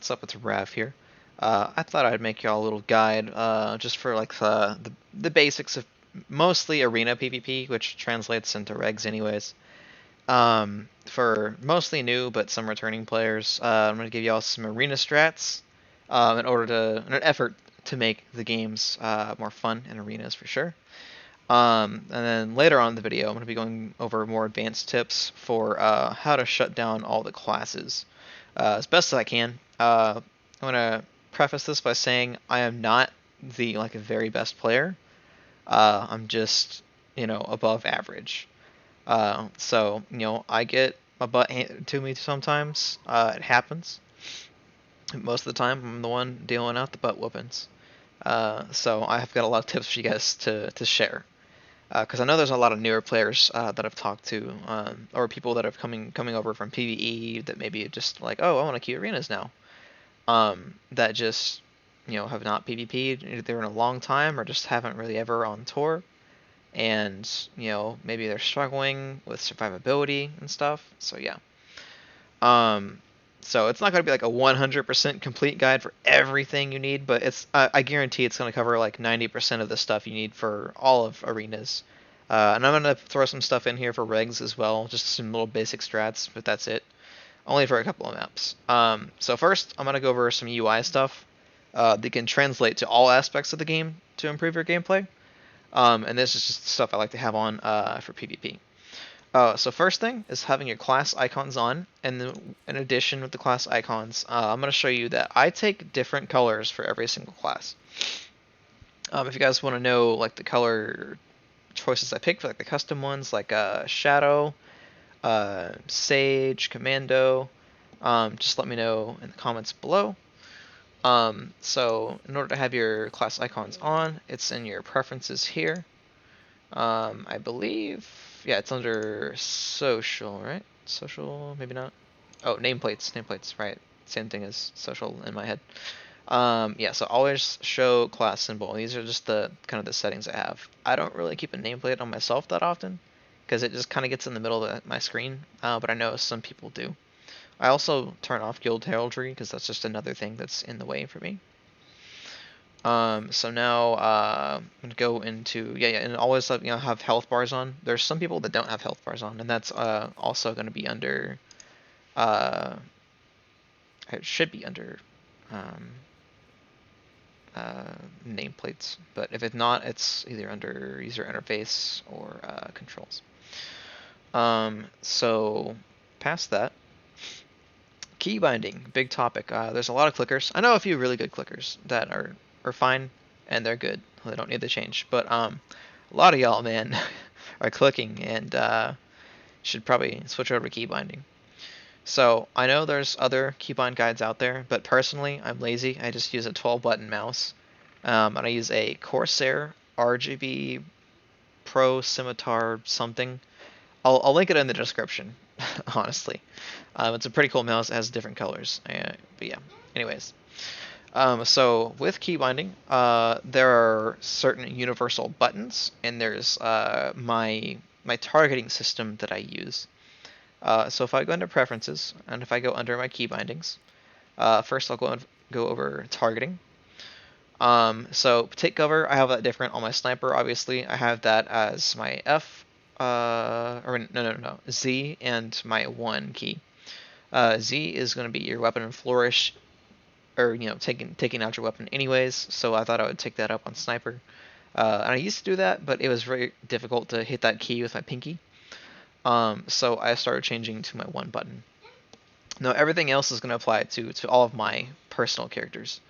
what's up? It's Rav here. I thought I'd make y'all a little guide, just for like the basics of mostly arena PvP, which translates into regs anyways. For mostly new but some returning players, I'm gonna give y'all some arena strats, in an effort to make the games more fun in arenas for sure. And then later on in the video, I'm going to be going over more advanced tips for how to shut down all the classes as best as I can. I'm going to preface this by saying I am not the very best player. I'm just above average. So I get my butt handed to me sometimes. It happens. Most of the time, I'm the one dealing out the butt whoopings. So I have got a lot of tips for you guys to share. Because I know there's a lot of newer players that I've talked to, or people that have coming over from PvE that maybe just like, oh, I want to queue arenas now. That just have not PvP'd either in a long time or just haven't really ever on tour, and maybe they're struggling with survivability and stuff. So yeah. So it's not going to be like a 100% complete guide for everything you need, but I guarantee it's going to cover like 90% of the stuff you need for all of arenas. And I'm going to throw some stuff in here for regs as well, just some little basic strats, but that's it. Only for a couple of maps. So first, I'm going to go over some UI stuff that can translate to all aspects of the game to improve your gameplay. And this is just stuff I like to have on for PvP. So first thing is having your class icons on, and then in addition with the class icons, I'm going to show you that I take different colors for every single class. If you guys want to know like the color choices I pick for like the custom ones, like Shadow, Sage, Commando, just let me know in the comments below. So in order to have your class icons on, it's in your preferences here. I believe, yeah, it's under social, right? Social, maybe not. Oh, nameplates, right? Same thing as social in my head. Yeah, so always show class symbol. These are just the kind of the settings I have. I don't really keep a nameplate on myself that often, because it just kind of gets in the middle of my screen, but I know some people do. I also turn off guild heraldry, because that's just another thing that's in the way for me. So now I'm gonna go into and always have health bars on. There's some people that don't have health bars on, and that's also gonna be under it should be under nameplates, but if it's not, it's either under user interface or controls. So past that, key binding, big topic. There's a lot of clickers. I know a few really good clickers that are fine and they're good. They don't need to change. But a lot of y'all, man, are clicking and should probably switch over to key binding. So I know there's other keybind guides out there, but personally, I'm lazy. I just use a 12-button mouse, and I use a Corsair RGB Pro Scimitar something. I'll link it in the description. Honestly, it's a pretty cool mouse. It has different colors. But yeah. Anyways. So with key binding, there are certain universal buttons, and there's my targeting system that I use. So if I go into preferences, and if I go under my key bindings, first I'll go over targeting. So take cover, I have that different on my sniper. Obviously, I have that as my F, or no, Z and my 1 key. Z is going to be your weapon and flourish, or taking out your weapon anyways, so I thought I would take that up on sniper. And I used to do that, but it was very difficult to hit that key with my pinky. So I started changing to my 1 button. Now everything else is going to apply to all of my personal characters.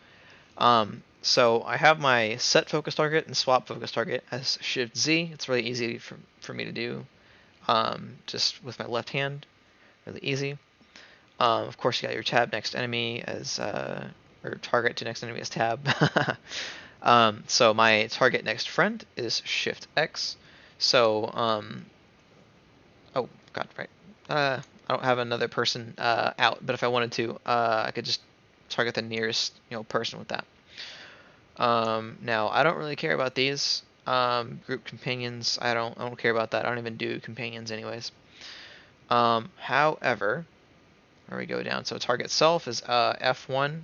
So I have my set focus target and swap focus target as Shift Z. It's really easy for me to do, just with my left hand, really easy. Of course, you got your tab next enemy as, or target to next enemy as tab. So my target next friend is Shift X. So, oh god, right. I don't have another person out, but if I wanted to, I could just target the nearest person with that. Now I don't really care about these group companions. I don't care about that. I don't even do companions anyways. However, where we go down. So target self is F1.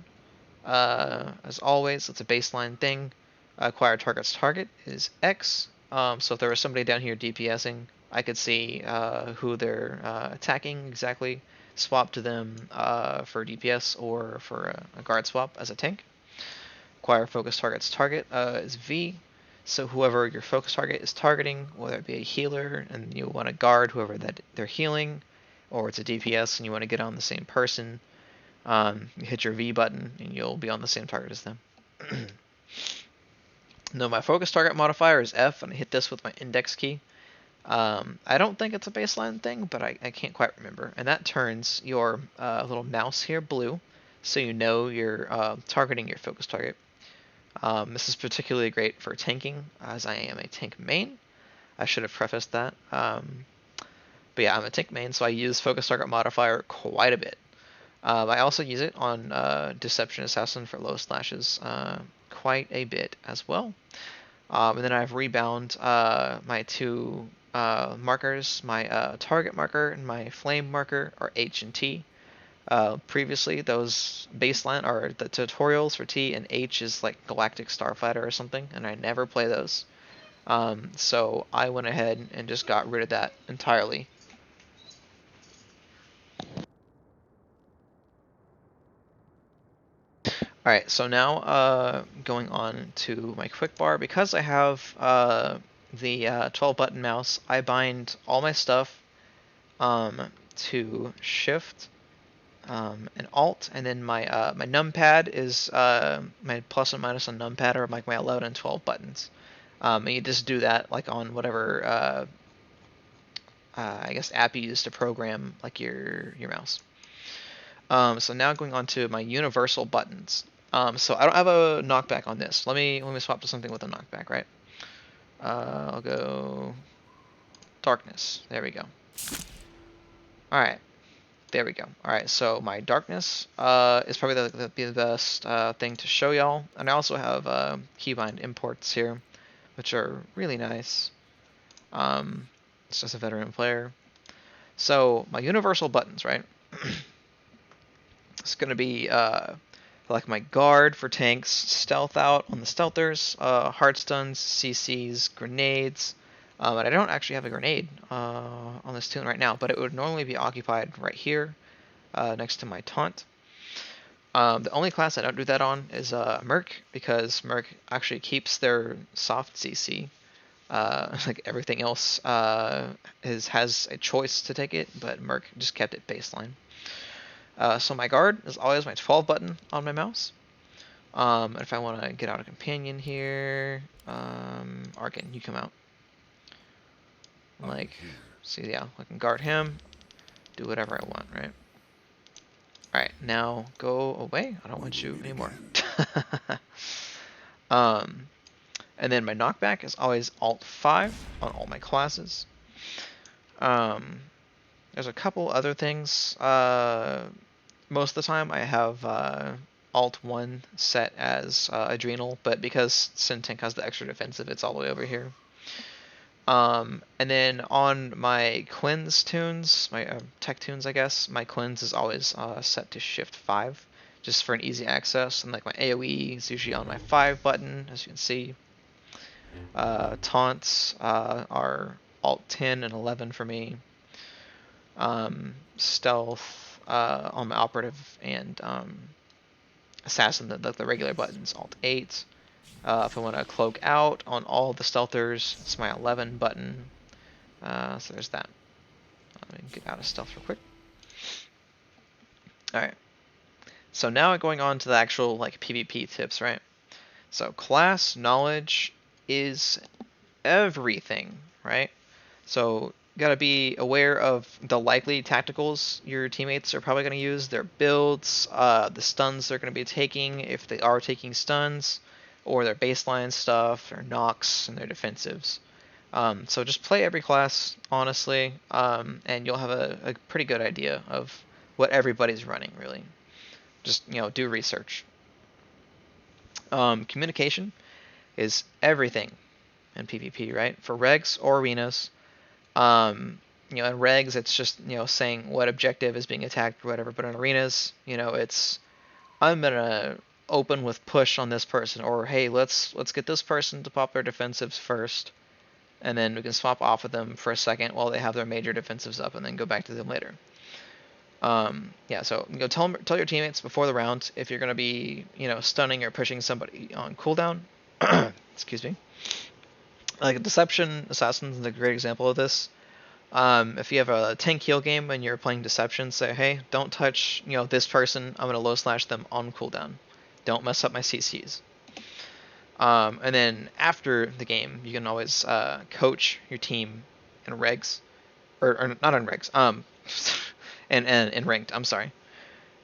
As always, it's a baseline thing. Acquire target's target is X. So if there was somebody down here DPSing, I could see who they're attacking exactly, swap to them for DPS or for a guard swap as a tank. Acquire focus target's target is V. So whoever your focus target is targeting, whether it be a healer and you want to guard whoever that they're healing, or it's a DPS and you want to get on the same person, you hit your V button and you'll be on the same target as them. No, my focus target modifier is F, and I hit this with my index key. I don't think it's a baseline thing, but I can't quite remember. And that turns your little mouse here blue, so you know you're targeting your focus target. This is particularly great for tanking, as I am a tank main. I should have prefaced that. But yeah, I'm a tank main, so I use focus target modifier quite a bit. I also use it on Deception Assassin for low slashes quite a bit as well. And then I have Rebound, my two markers, my target marker and my flame marker are H and T. Previously, those baseline are the tutorials for T, and H is like Galactic Starfighter or something, and I never play those. So I went ahead and just got rid of that entirely. Alright, so now going on to my quick bar, because I have the 12 button mouse, I bind all my stuff to shift and alt, and then my my numpad is my plus and minus on numpad are like my 11 and 12 buttons. And you just do that like on whatever I guess app you use to program like your mouse. So now going on to my universal buttons. So I don't have a knockback on this. Let me swap to something with a knockback, right? I'll go darkness. There we go. All right, there we go. All right, so my darkness is probably the best thing to show y'all, and I also have keybind imports here, which are really nice. It's just a veteran player. So my universal buttons, right? It's gonna be like my guard for tanks, stealth out on the stealthers, hardstuns, CCs, grenades. And I don't actually have a grenade on this tune right now, but it would normally be occupied right here next to my taunt. The only class I don't do that on is Merc, because Merc actually keeps their soft CC. Like everything else has a choice to take it, but Merc just kept it baseline. So my guard is always my 12 button on my mouse. And if I want to get out a companion here, Arkin, you come out. Like, see, yeah, I can guard him, do whatever I want, right? Alright, now go away. I don't want you anymore. And then my knockback is always Alt 5 on all my classes. There's a couple other things. Most of the time I have Alt 1 set as Adrenal, but because Sentinel has the extra defensive, it's all the way over here. And then on my cleanse tunes, my tech tunes, I guess, my cleanse is always set to shift 5, just for an easy access. And like my AoE is usually on my 5 button, as you can see. Taunts are Alt 10 and 11 for me. Stealth on my operative and assassin, the regular buttons, Alt 8. If I want to cloak out on all the stealthers, it's my 11 button. So there's that. Let me get out of stealth real quick. Alright. So now going on to the actual like PvP tips, right? So class knowledge is everything, right? So you gotta be aware of the likely tacticals your teammates are probably gonna use, their builds, the stuns they're gonna be taking if they are taking stuns, or their baseline stuff, their knocks, and their defensives. So just play every class, honestly, and you'll have a pretty good idea of what everybody's running, really. Just, do research. Communication is everything in PvP, right? For Regs or Arenas, in regs, it's just saying what objective is being attacked or whatever. But in arenas, it's I'm gonna open with push on this person, or hey, let's get this person to pop their defensives first, and then we can swap off of them for a second while they have their major defensives up, and then go back to them later. Yeah, so tell your teammates before the round if you're gonna be stunning or pushing somebody on cooldown. Excuse me. Like Deception Assassin's is a great example of this. If you have a 10 kill game and you're playing Deception, say, hey, don't touch this person. I'm gonna low slash them on cooldown. Don't mess up my CCs. And then after the game, you can always coach your team in regs, or not in regs. And in ranked. I'm sorry.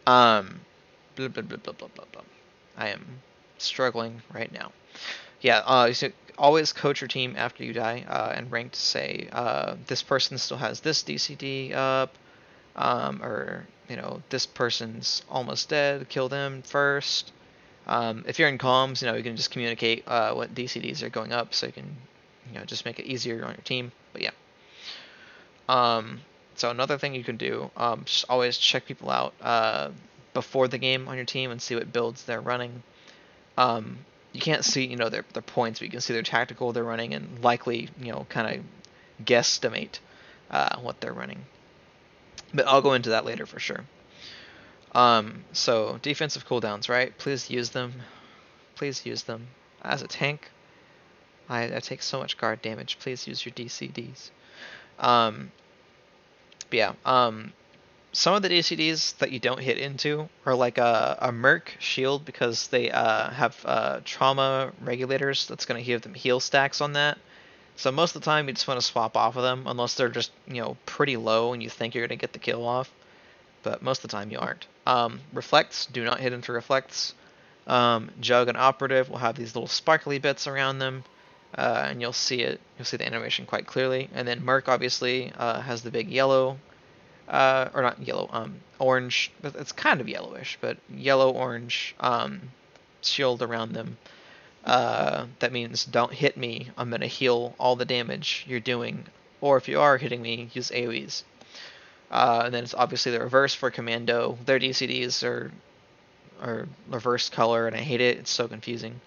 Blah, blah, blah, blah, blah, blah, blah. I am struggling right now. Yeah, you should always coach your team after you die, and ranked, say, this person still has this DCD up, or, this person's almost dead, kill them first. If you're in comms, you can just communicate what DCDs are going up, so you can, just make it easier on your team. But yeah. So another thing you can do, just always check people out before the game on your team and see what builds they're running. You can't see, their points, but you can see their tactical they're running and likely, kind of guesstimate what they're running. But I'll go into that later for sure. So defensive cooldowns, right? Please use them. Please use them. As a tank, I take so much guard damage. Please use your DCDs. But yeah, some of the DCDs that you don't hit into are like a Merc shield, because they have trauma regulators that's going to give them heal stacks on that. So most of the time you just want to swap off of them, unless they're just pretty low and you think you're going to get the kill off. But most of the time you aren't. Reflects, do not hit into reflects. Jug and Operative will have these little sparkly bits around them, and you'll see it. You'll see the animation quite clearly. And then Merc obviously has the big yellow, or not yellow, orange. It's kind of yellowish, but yellow-orange shield around them. That means don't hit me. I'm gonna heal all the damage you're doing, or if you are hitting me, use AoEs. And then it's obviously the reverse for Commando. Their DCDs are reverse color, and I hate it. It's so confusing.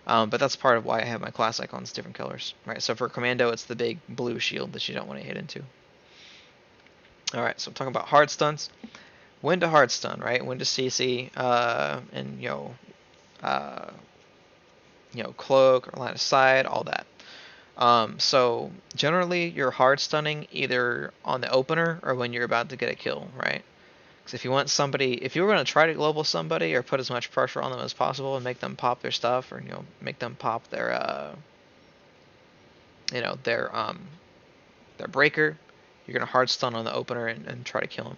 But that's part of why I have my class icons different colors. Right. So for Commando, it's the big blue shield that you don't want to hit into. All right. So I'm talking about Hardstuns. When to Hardstun, right? When to CC, and cloak or line of sight, all that. So generally you're hard stunning either on the opener or when you're about to get a kill, right? Because if you want somebody, if you were going to try to global somebody or put as much pressure on them as possible and make them pop their stuff, or make them pop their their breaker, you're going to hard stun on the opener and try to kill him.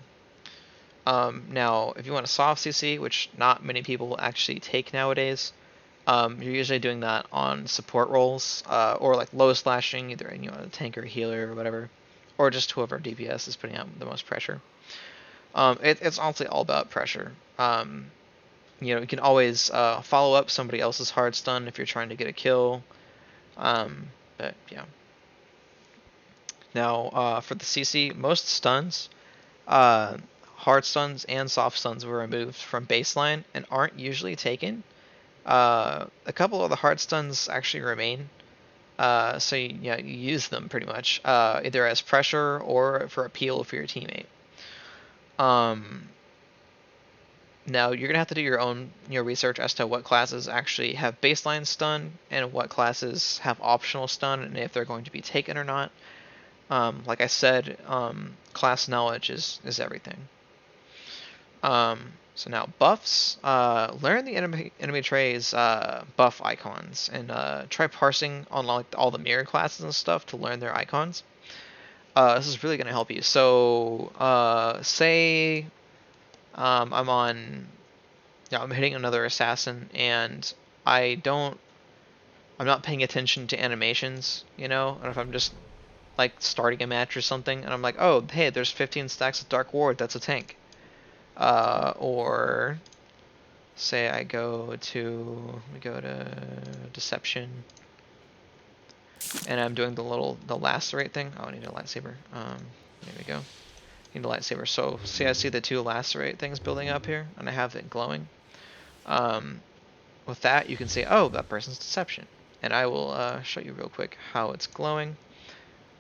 Now if you want a soft CC, which not many people actually take nowadays, you're usually doing that on support roles, or like low slashing, either a tank or a healer or whatever, or just whoever DPS is putting out the most pressure. It's honestly all about pressure. You can always follow up somebody else's hard stun if you're trying to get a kill. But yeah. Now for the CC, most stuns, hard stuns and soft stuns were removed from baseline and aren't usually taken. A couple of the hard stuns actually remain, so you use them pretty much, either as pressure or for appeal for your teammate. Now you're gonna have to do your own research as to what classes actually have baseline stun and what classes have optional stun, and if they're going to be taken or not. Like I said, class knowledge is everything. So now buffs, learn the enemy tray's buff icons, and try parsing on like all the mirror classes and stuff to learn their icons. This is really going to help you. So say I'm hitting another assassin, and I'm not paying attention to animations, and if I'm just like starting a match or something, and I'm like, oh hey, there's 15 stacks of Dark Ward, that's a tank. Or say we go to Deception, and I'm doing the lacerate thing. Oh, I need a lightsaber. There we go. Need a lightsaber. So see, I see the 2 lacerate things building up here, and I have it glowing. With that, you can see, oh, that person's deception. And I will show you real quick how it's glowing.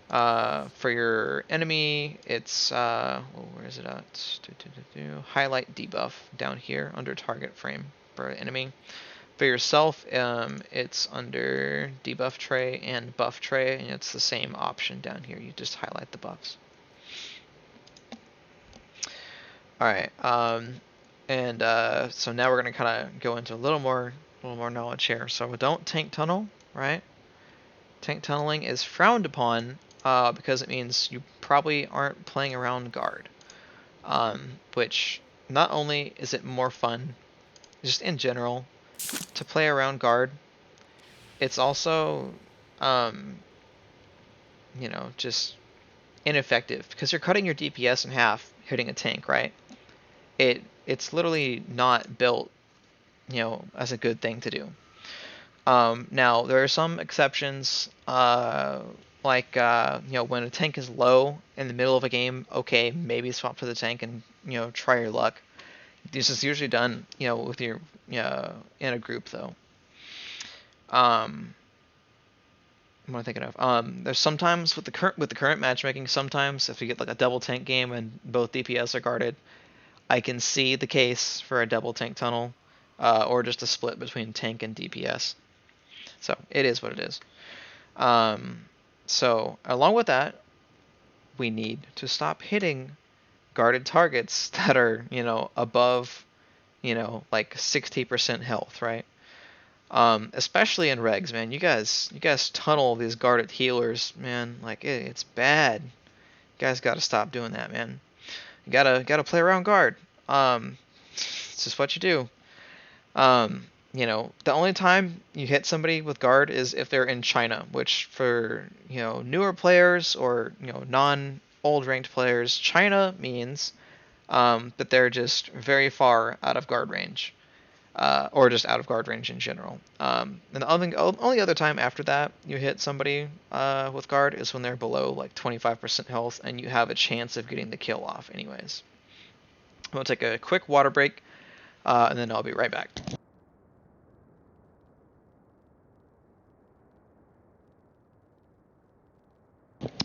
For your enemy, it's, where is it at? Highlight debuff down here under target frame for enemy. For yourself, it's under debuff tray and buff tray, and it's the same option down here. You just highlight the buffs. Alright, so now we're going to kind of go into a little more knowledge here. So we don't tank tunnel, right? Tank tunneling is frowned upon because it means you probably aren't playing around guard. Which, not only is it more fun, just in general, to play around guard, it's also, you know, just ineffective because you're cutting your DPS in half hitting a tank, right? It's literally not built, you know, as a good thing to do. Now there are some exceptions, like you know, when a tank is low in the middle of a game, okay, maybe swap to the tank and, you know, try your luck. This is usually done, you know, with your in a group though. What am I thinking of? There's sometimes with the current matchmaking, sometimes if you get like a double tank game and both DPS are guarded, I can see the case for a double tank tunnel, or just a split between tank and DPS. So it is what it is. So along with that, we need to stop hitting guarded targets that are, you know, above, you know, like 60% health, right? Especially in Regs, man. You guys tunnel these guarded healers, man. Like it's bad. You guys got to stop doing that, man. You gotta play around guard. It's just what you do. You know, the only time you hit somebody with guard is if they're in China, which for, you know, newer players or, you know, non-old ranked players, China means that they're just very far out of guard range, or just out of guard range in general. And the only other time after that you hit somebody with guard is when they're below like 25% health and you have a chance of getting the kill off anyways. We'll take a quick water break, and then I'll be right back.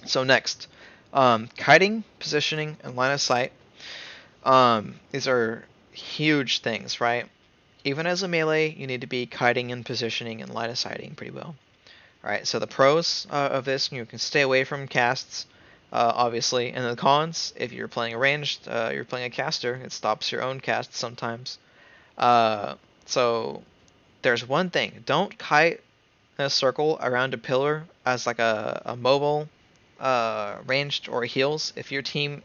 So next, kiting, positioning, and line of sight. These are huge things, right? Even as a melee, you need to be kiting and positioning and line of sighting pretty well. Alright, so the pros of this, you can stay away from casts, obviously. And the cons, if you're playing a ranged, you're playing a caster, it stops your own cast sometimes. So there's one thing, don't kite in a circle around a pillar as like a mobile, ranged or heals if your team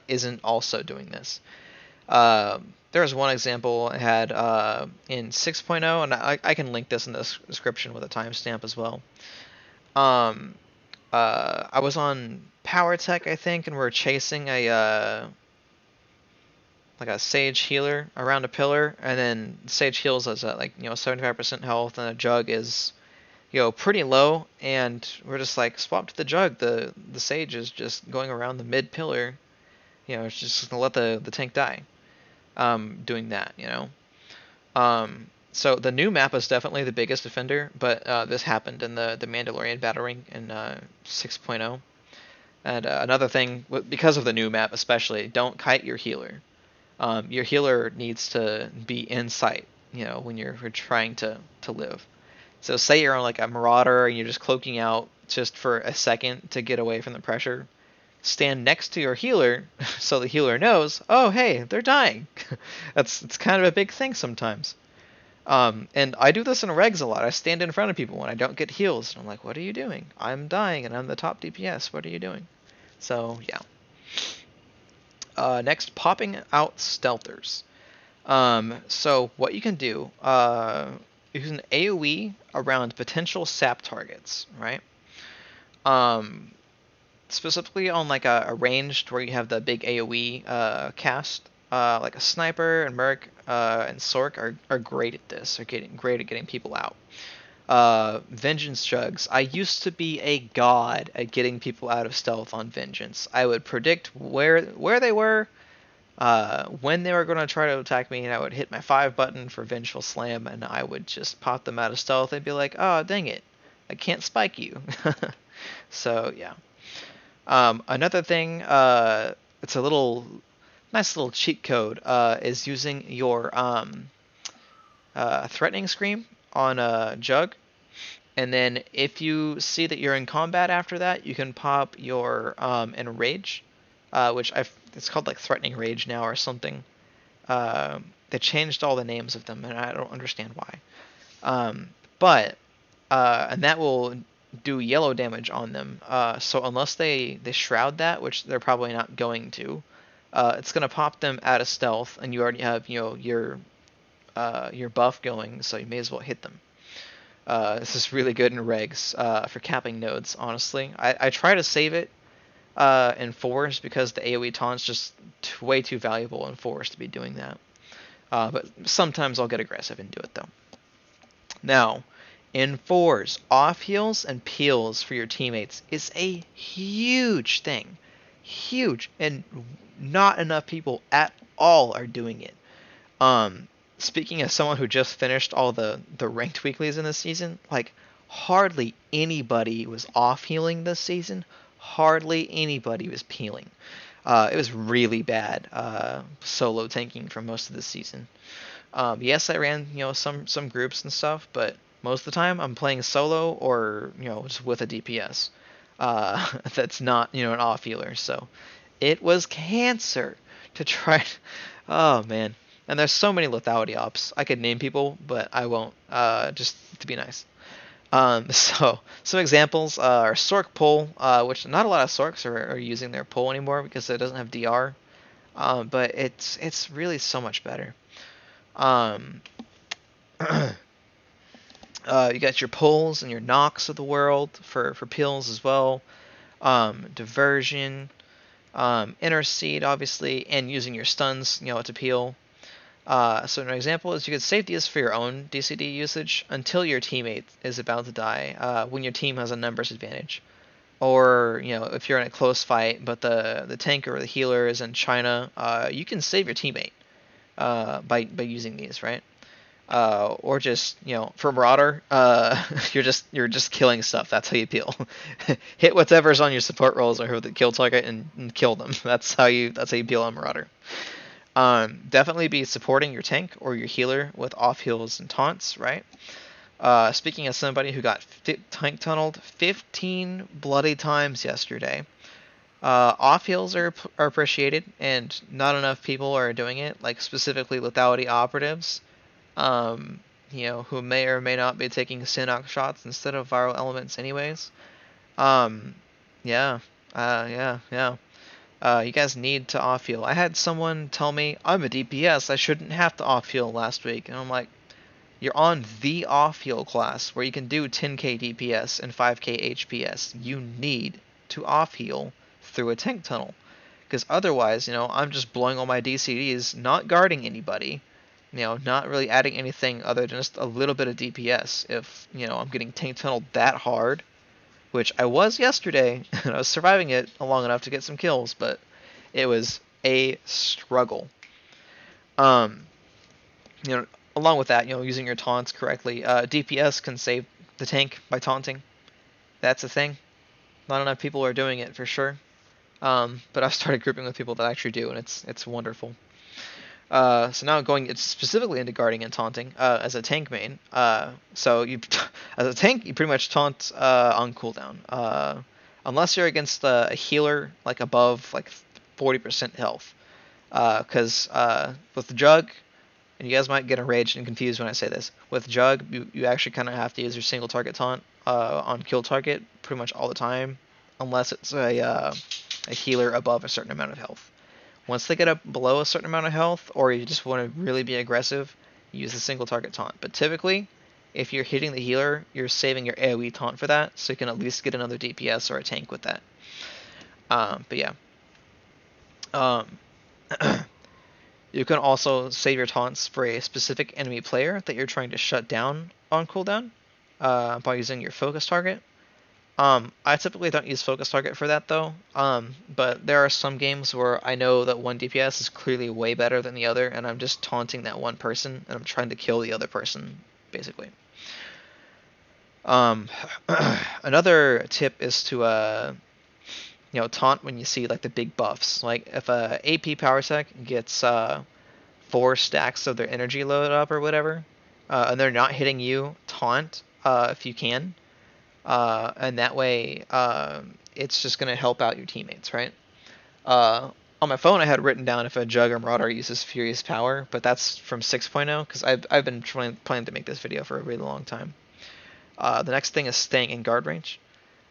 isn't also doing this. There was one example I had in 6.0, and I can link this in the description with a timestamp as well. I was on Powertech, I think, and we were chasing a like a sage healer around a pillar, and then sage heals us at like, you know, 75% health, and a jug is, you know, pretty low, and we're just like, swap to the jug. The sage is just going around the mid pillar, you know, it's just gonna let the tank die. Doing that, you know. So the new map is definitely the biggest offender, but this happened in the Mandalorian battle ring in 6.0. And another thing, because of the new map especially, don't kite your healer. Your healer needs to be in sight, you know, when you're trying to live. So say you're on like a Marauder and you're just cloaking out just for a second to get away from the pressure. Stand next to your healer so the healer knows, oh hey, they're dying. It's kind of a big thing sometimes. And I do this in Regs a lot. I stand in front of people when I don't get heals, and I'm like, what are you doing? I'm dying and I'm the top DPS. What are you doing? So yeah. Next, popping out stealthers. So what you can do, you can AoE around potential sap targets, right? Specifically on like a ranged where you have the big AoE cast, like a sniper and merc and Sorc are great at this. Are great at getting people out. Vengeance Juggs. I used to be a god at getting people out of stealth on Vengeance. I would predict where they were, when they were going to try to attack me, and I would hit my 5 button for Vengeful Slam, and I would just pop them out of stealth. They'd be like, oh, dang it, I can't spike you. So, yeah. Another thing, it's a nice little cheat code, is using your Threatening Scream on a Jug. And then if you see that you're in combat after that, you can pop your Enrage, which it's called like Threatening Rage now or something. They changed all the names of them, and I don't understand why. And that will do yellow damage on them. So unless they shroud that, which they're probably not going to, it's gonna pop them out of stealth, and you already have your buff going, so you may as well hit them. This is really good in Regs for capping nodes, honestly. I try to save it in 4s because the AoE taunt's just way too valuable in 4s to be doing that. But sometimes I'll get aggressive and do it, though. Now, in 4s, Offheals and Peels for your teammates is a huge thing. Huge. And not enough people at all are doing it. Speaking as someone who just finished all the ranked weeklies in this season, like, hardly anybody was off-healing this season. Hardly anybody was peeling. It was really bad solo tanking for most of the season. Yes, I ran some groups and stuff, but most of the time I'm playing solo or just with a DPS that's not an off healer. So it was cancer to try. Oh man, and there's so many lethality ops. I could name people, but I won't. Just to be nice. So some examples are Sorc pull, which not a lot of Sorcs are using their pull anymore because it doesn't have DR. But it's really so much better. You got your pulls and your knocks of the world for pills as well. Diversion, intercede obviously, and using your stuns to peel. So an example is you could save these for your own DCD usage until your teammate is about to die, when your team has a numbers advantage. Or, if you're in a close fight, but the tank or the healer is in China, you can save your teammate by using these, right? Or just, for Marauder, you're just killing stuff. That's how you peel. Hit whatever's on your support rolls or the kill target and kill them. That's how you peel on Marauder. Definitely be supporting your tank or your healer with off heals and taunts, right? Speaking as somebody who got tank tunneled 15 bloody times yesterday, off heals are appreciated, and not enough people are doing it. Like specifically Lethality Operatives, who may or may not be taking Synnox shots instead of viral elements, anyways. Yeah. You guys need to off heal. I had someone tell me I'm a DPS, I shouldn't have to off heal last week, and I'm like, you're on the off heal class where you can do 10k DPS and 5k HPS. You need to off heal through a tank tunnel, because otherwise, I'm just blowing all my DCDs, not guarding anybody, not really adding anything other than just a little bit of DPS. If I'm getting tank tunneled that hard, which I was yesterday, and I was surviving it long enough to get some kills, but it was a struggle. Along with that, using your taunts correctly, DPS can save the tank by taunting. That's a thing. Not enough people are doing it for sure. But I've started grouping with people that actually do, and it's wonderful. So now going specifically into guarding and taunting as a tank main. So as a tank, you pretty much taunt on cooldown, unless you're against a healer like above 40% health. Because with the jug, and you guys might get enraged and confused when I say this, with jug you actually kind of have to use your single target taunt on kill target pretty much all the time, unless it's a healer above a certain amount of health. Once they get up below a certain amount of health, or you just want to really be aggressive, use the single target taunt. But typically, if you're hitting the healer, you're saving your AoE taunt for that, so you can at least get another DPS or a tank with that. But yeah. You can also save your taunts for a specific enemy player that you're trying to shut down on cooldown. by using your focus target. I typically don't use focus target for that though. But there are some games where I know that one DPS is clearly way better than the other, and I'm just taunting that one person, and I'm trying to kill the other person, basically. Another tip is to taunt when you see like the big buffs. Like if a AP Powertech gets 4 stacks of their energy load up or whatever, and they're not hitting you, taunt if you can. And that way it's just going to help out your teammates, right? On my phone I had written down if a Jug or Marauder uses Furious Power, but that's from 6.0 because I've been planning to make this video for a really long time. The next thing is staying in guard range.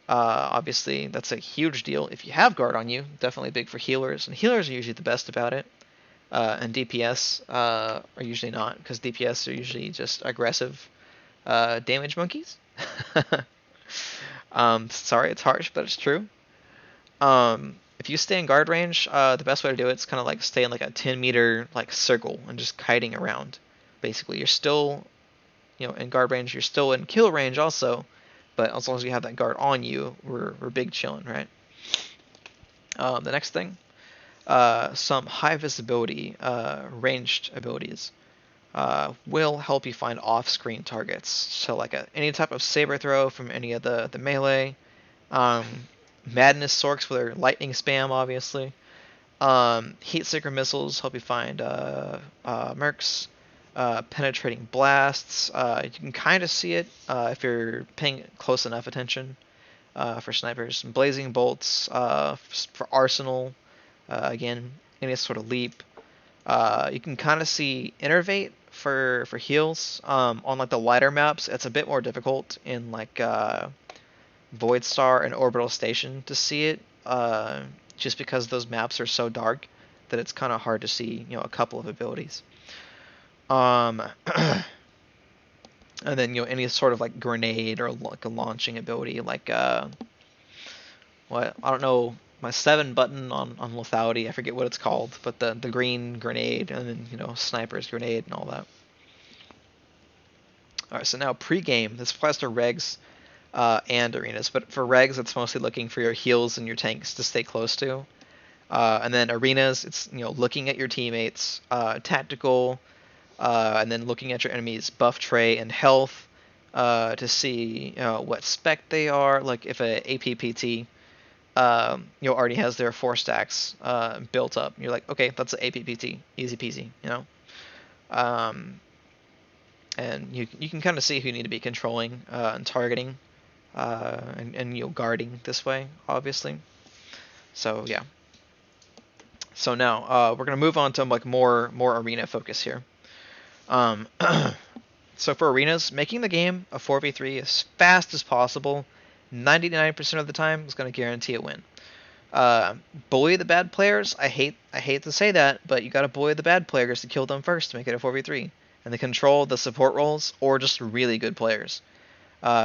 Obviously, that's a huge deal. If you have guard on you, definitely big for healers, and healers are usually the best about it. And DPS are usually not, because DPS are usually just aggressive damage monkeys. Sorry, it's harsh, but it's true. If you stay in guard range, the best way to do it is kind of like stay in like a 10-meter like circle and just kiting around. Basically, you're still, in guard range. You're still in kill range also, but as long as you have that guard on you, we're big chilling, right? The next thing, some high visibility ranged abilities will help you find off-screen targets. So like any type of saber throw from any of the melee, madness sorcs with their lightning spam, obviously. Heat seeker missiles help you find mercs. Penetrating blasts. You can kind of see it if you're paying close enough attention for snipers. Blazing bolts for arsenal. Again, any sort of leap. You can kind of see innervate for heals on like the lighter maps. It's a bit more difficult in like Void Star and Orbital Station to see it, just because those maps are so dark that it's kind of hard to see a couple of abilities. And then any sort of like grenade or like a launching ability, like what I don't know, my 7 button on lethality, I forget what it's called, but the green grenade, and then sniper's grenade and all that. All right, so now pre-game, this applies to regs and arenas, but for regs it's mostly looking for your heals and your tanks to stay close to, and then arenas it's looking at your teammates, tactical. And then looking at your enemy's buff tray and health to see what spec they are. Like if a APPT already has their 4 stacks built up, you're like, okay, that's an APPT, easy peasy, and you can kind of see who you need to be controlling and targeting and guarding this way, obviously. So yeah. So now we're gonna move on to like more arena focus here. So for arenas, making the game a 4v3 as fast as possible, 99% of the time, is going to guarantee a win. Bully the bad players. I hate to say that, but you got to bully the bad players to kill them first to make it a 4v3, and they control the support roles or just really good players.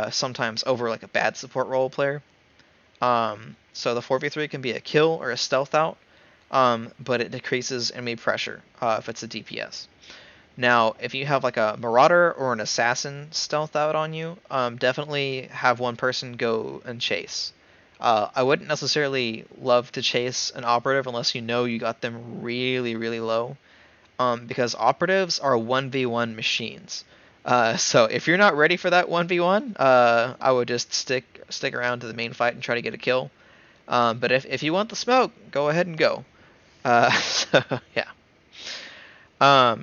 Sometimes over like a bad support role player. So the 4v3 can be a kill or a stealth out, but it decreases enemy pressure if it's a DPS. Now, if you have like a Marauder or an Assassin stealth out on you, definitely have one person go and chase. I wouldn't necessarily love to chase an Operative unless you got them really, really low, because Operatives are 1v1 machines. So if you're not ready for that 1v1, I would just stick around to the main fight and try to get a kill. But if you want the smoke, go ahead and go. So, yeah.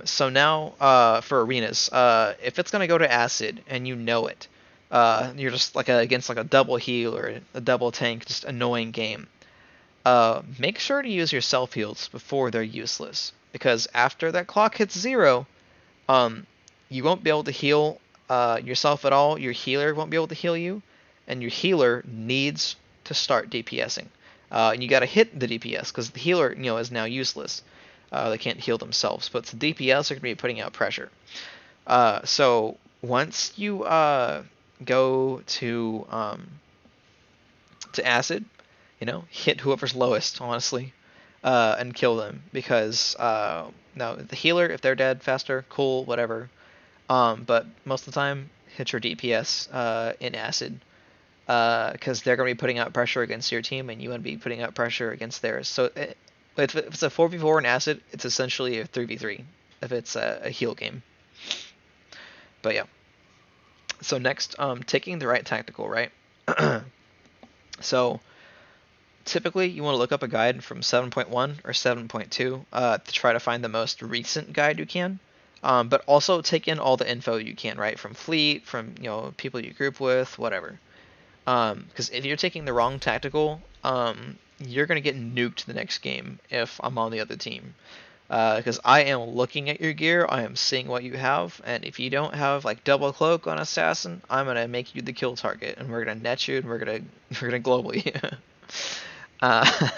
So now, for arenas, if it's gonna go to acid and you know it, you're just like against like a double heal or a double tank, just annoying game. Make sure to use your self heals before they're useless, because after that clock hits 0, you won't be able to heal yourself at all. Your healer won't be able to heal you, and your healer needs to start DPSing. And you got to hit the DPS because the healer, is now useless. They can't heal themselves, but the DPS are going to be putting out pressure. So once you go to acid, hit whoever's lowest, honestly, and kill them, because now the healer, if they're dead faster, cool, whatever. But most of the time, hit your DPS in acid, because they're going to be putting out pressure against your team, and you want to be putting out pressure against theirs. So if it's a 4v4 in acid, it's essentially a 3v3 if it's a heal game. But yeah. So next, taking the right tactical, right? So typically you want to look up a guide from 7.1 or 7.2 to try to find the most recent guide you can. But also take in all the info you can, right? From fleet, from people you group with, whatever. Because if you're taking the wrong tactical, you're gonna get nuked the next game if I'm on the other team. Because I am looking at your gear, I am seeing what you have, and if you don't have like double cloak on assassin, I'm gonna make you the kill target, and we're gonna net you, and we're gonna global you. uh,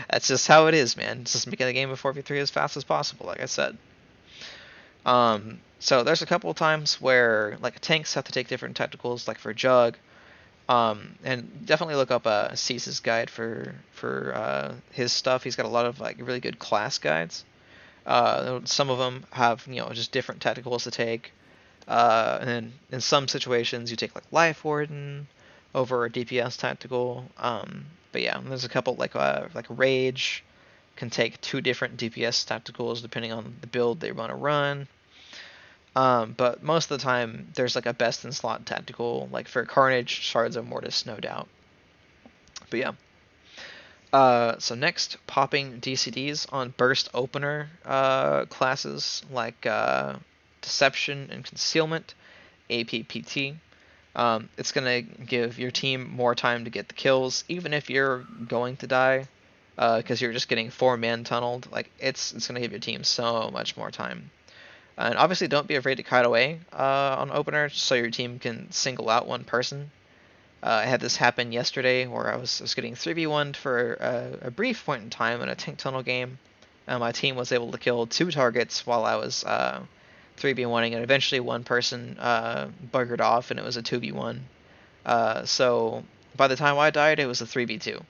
that's just how it is, man. It's just making the game of 4v3 as fast as possible, like I said. So there's a couple of times where like tanks have to take different tacticals, like for Jug. And definitely look up Cease's guide for his stuff. He's got a lot of like really good class guides. Some of them have just different tacticals to take. And then in some situations you take like Life Warden over a DPS tactical. But yeah, there's a couple like Rage can take 2 different DPS tacticals depending on the build they want to run. But most of the time, there's like a best in slot tactical, like for Carnage, Shards of Mortis, no doubt. But yeah. So next, popping DCDs on burst opener classes like Deception and Concealment, APPT. It's gonna give your team more time to get the kills, even if you're going to die, because you're just getting 4-man tunneled. Like it's gonna give your team so much more time. And obviously don't be afraid to kite away on opener so your team can single out one person. I had this happen yesterday where I was getting 3v1'd for a brief point in time in a tank tunnel game. My team was able to kill 2 targets while I was 3v1'ing, and eventually one person buggered off and it was a 2v1. So by the time I died, it was a 3v2.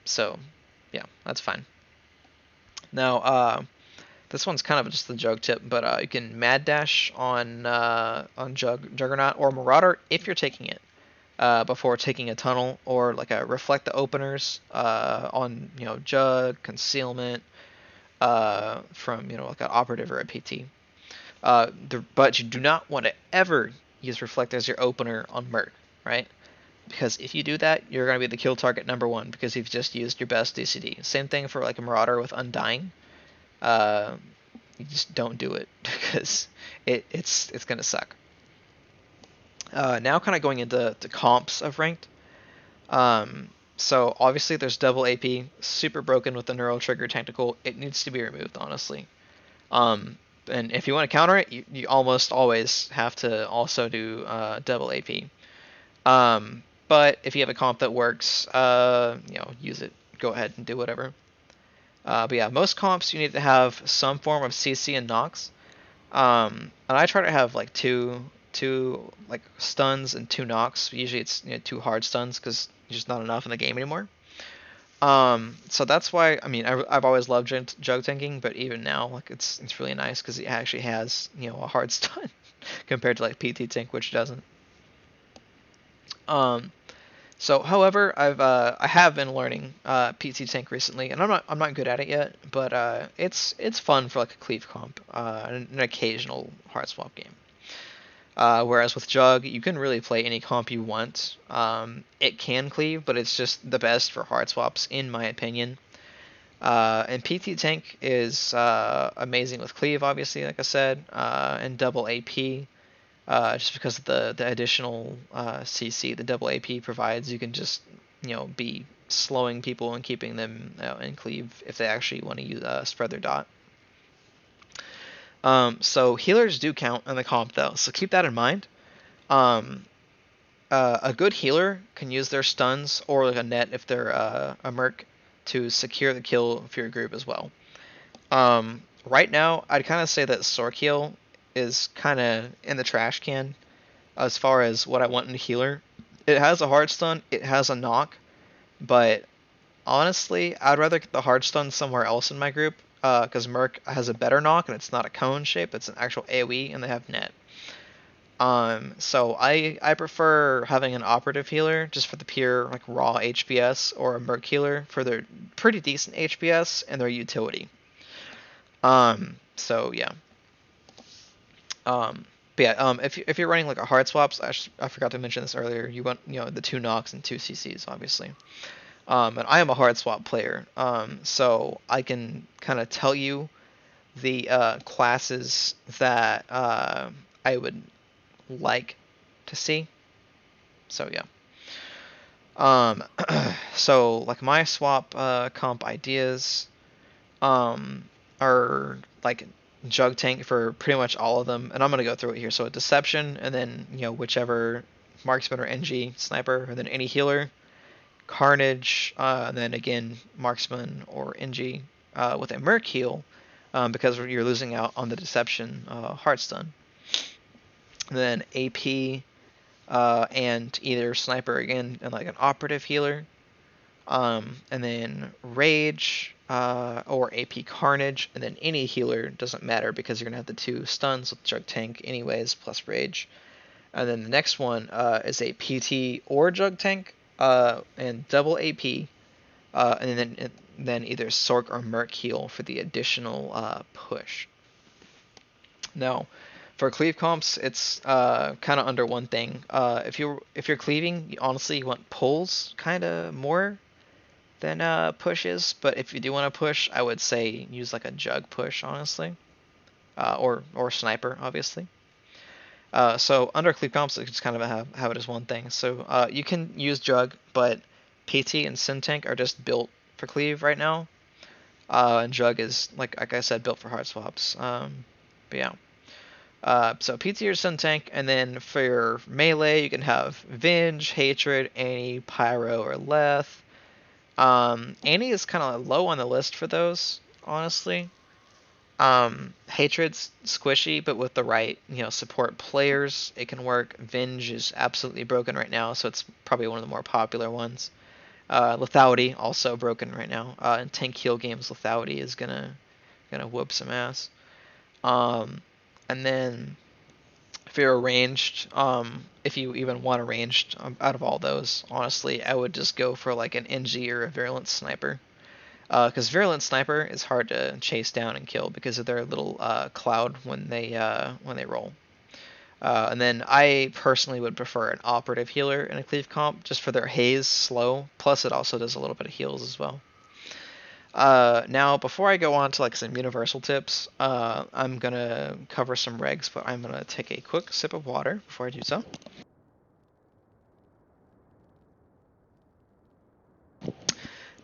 So yeah, that's fine. Now, this one's kind of just a joke tip, but you can mad dash on Juggernaut or Marauder if you're taking it before taking a tunnel, or like a reflect the openers on Jug, Concealment from like an operative or a PT. But you do not want to ever use reflect as your opener on Merc, right? Because if you do that, you're going to be the kill target #1 because you've just used your best DCD. Same thing for like a Marauder with Undying. You just don't do it because it's gonna suck. Now kind of going into the comps of ranked. So obviously there's double AP, super broken with the neural trigger tactical. It needs to be removed, honestly. And if you want to counter it, you almost always have to also do double AP. But if you have a comp that works, use it. Go ahead and do whatever. But yeah, most comps you need to have some form of CC and knocks. And I try to have like two like stuns and 2 knocks. Usually it's 2 hard stuns because there's just not enough in the game anymore. So that's why I've always loved jug tanking, but even now like it's really nice because it actually has a hard stun compared to like PT tank, which doesn't. So, however, I have been learning PT tank recently, and I'm not good at it yet, but it's fun for like a cleave comp, and an occasional hard swap game. Whereas with Jug, you can really play any comp you want. It can cleave, but it's just the best for hard swaps, in my opinion. And PT tank is amazing with cleave, obviously, like I said, and double AP. Just because of the additional CC the double AP provides, you can just be slowing people and keeping them in cleave if they actually want to use spread their dot. So healers do count in the comp though, so keep that in mind. A good healer can use their stuns or like a net if they're a merc to secure the kill for your group as well. Right now, I'd kind of say that Sorc heal is kind of in the trash can as far as what I want in a healer. It has a hard stun, it has a knock, but honestly, I'd rather get the hard stun somewhere else in my group. because Merc has a better knock and it's not a cone shape, it's an actual AoE, and they have net. So I prefer having an operative healer just for the pure like raw HPS, or a Merc healer for their pretty decent HPS and their utility. So yeah. But yeah, if you're running like a hard swaps, I forgot to mention this earlier. You want the 2 knocks and 2 CCs obviously. And I am a hard swap player, so I can kind of tell you the classes that I would like to see. So yeah. So like my swap comp ideas are like jug tank for pretty much all of them, and I'm gonna go through it here. So a deception, and then whichever marksman or NG sniper, and then any healer, carnage, and then again marksman or NG with a merc heal, because you're losing out on the deception Hardstun. And then AP and either sniper again and like an operative healer, and then rage or AP carnage, and then any healer doesn't matter because you're gonna have the 2 stuns with jug tank anyways plus rage. And then the next one is a PT or jug tank and double AP, and then either Sorc or Merc heal for the additional push. Now, for cleave comps, it's kind of under one thing. If you're cleaving, honestly, you want pulls kind of more than pushes. But if you do want to push, I would say use like a jug push, honestly, or sniper, obviously. So under cleave comps, it's kind of have it as one thing. So you can use jug, but PT and Syntank are just built for cleave right now, and jug is like I said, built for hard swaps. But yeah. So PT or Syntank, and then for your melee, you can have Venge, Hatred, Annie, Pyro, or Leth. Annie is kind of low on the list for those, honestly. Hatred's squishy, but with the right, support players, it can work. Venge is absolutely broken right now, so it's probably one of the more popular ones. Lethality also broken right now. In tank heal games, Lethality is gonna whoop some ass. And then if you're ranged, if you even want a ranged out of all those, honestly, I would just go for like an NG or a virulent sniper. Because virulent sniper is hard to chase down and kill because of their little cloud when they roll. And then I personally would prefer an operative healer in a cleave comp just for their haze slow. Plus, it also does a little bit of heals as well. Now, before I go on to like some universal tips, I'm gonna cover some regs, but I'm gonna take a quick sip of water before I do so.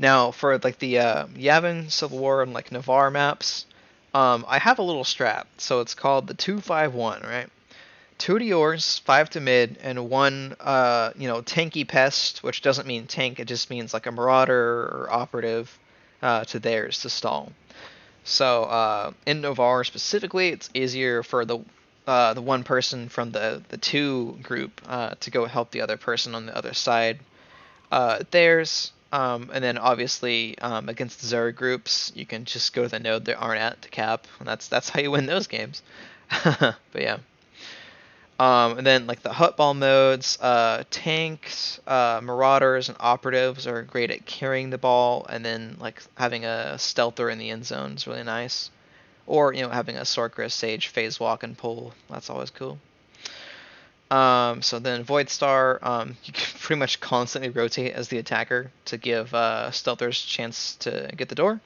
Now, for like the Yavin, Civil War, and like Navarre maps, I have a little strat. So it's called the 2-5-1, right? 2 to yours, 5 to mid, and 1, tanky pest, which doesn't mean tank. It just means like a Marauder or operative to theirs to stall. So in Navarre specifically, it's easier for the one person from the 2 group to go help the other person on the other side. Theirs. And then obviously against Zerg groups, you can just go to the node that aren't at the cap, and that's how you win those games. But yeah. And then like the huttball modes, tanks, marauders, and operatives are great at carrying the ball, and then like having a stealther in the end zone is really nice. Or having a Sorc Sage phase walk and pull, that's always cool. So then Void Star, you can pretty much constantly rotate as the attacker to give stealthers chance to get the door,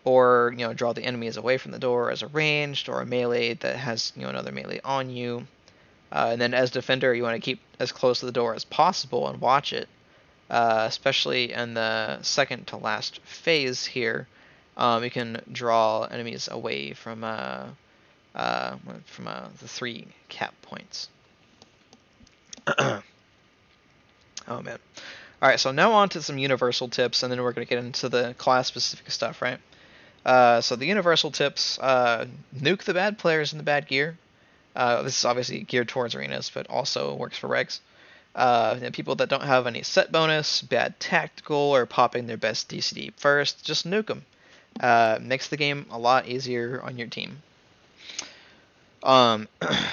or draw the enemies away from the door as a ranged or a melee that has another melee on you. And then as defender, you want to keep as close to the door as possible and watch it, especially in the second to last phase here. You can draw enemies away from the 3 cap points. Oh man. Alright, so now on to some universal tips, and then we're going to get into the class-specific stuff, right? So the universal tips, nuke the bad players in the bad gear. This is obviously geared towards arenas, but also works for regs. People that don't have any set bonus, bad tactical, or popping their best DCD first, just nuke them. Makes the game a lot easier on your team.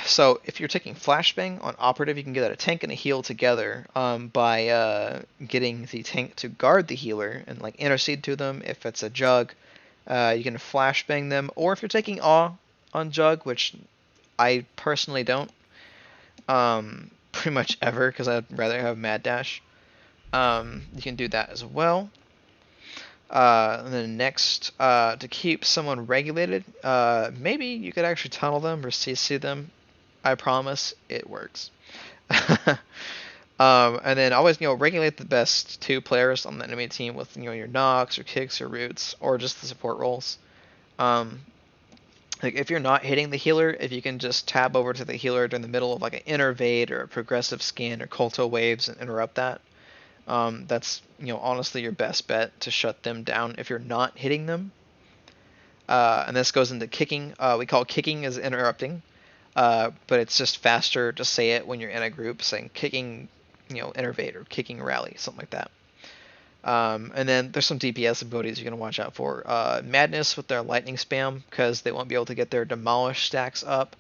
So if you're taking flashbang on operative, you can get a tank and a heal together by getting the tank to guard the healer and like intercede to them. If it's a jug, you can flashbang them, or if you're taking awe on jug, which I personally don't, pretty much ever, because I'd rather have mad dash. You can do that as well. And then next, to keep someone regulated, maybe you could actually tunnel them or CC them. I promise it works. And then always, regulate the best 2 players on the enemy team with, your knocks or kicks or roots or just the support roles. Like if you're not hitting the healer, if you can just tab over to the healer during the middle of like an innervade or a progressive scan or culto waves and interrupt that. That's honestly your best bet to shut them down if you're not hitting them. And this goes into kicking. We call kicking as interrupting, but it's just faster to say it when you're in a group, saying kicking, innervate or kicking rally, something like that. And then there's some DPS abilities you're going to watch out for. Madness with their lightning spam, because they won't be able to get their demolish stacks up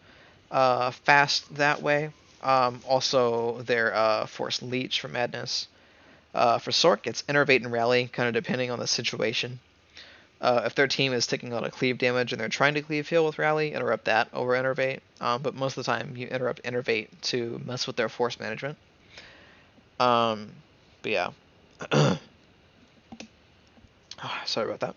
fast that way. Also, their force leech for Madness. For Sorc, it's innervate and rally, kind of depending on the situation. If their team is taking a lot of cleave damage and they're trying to cleave heal with rally, interrupt that over innervate. But most of the time, you interrupt innervate to mess with their force management. But yeah. Sorry about that.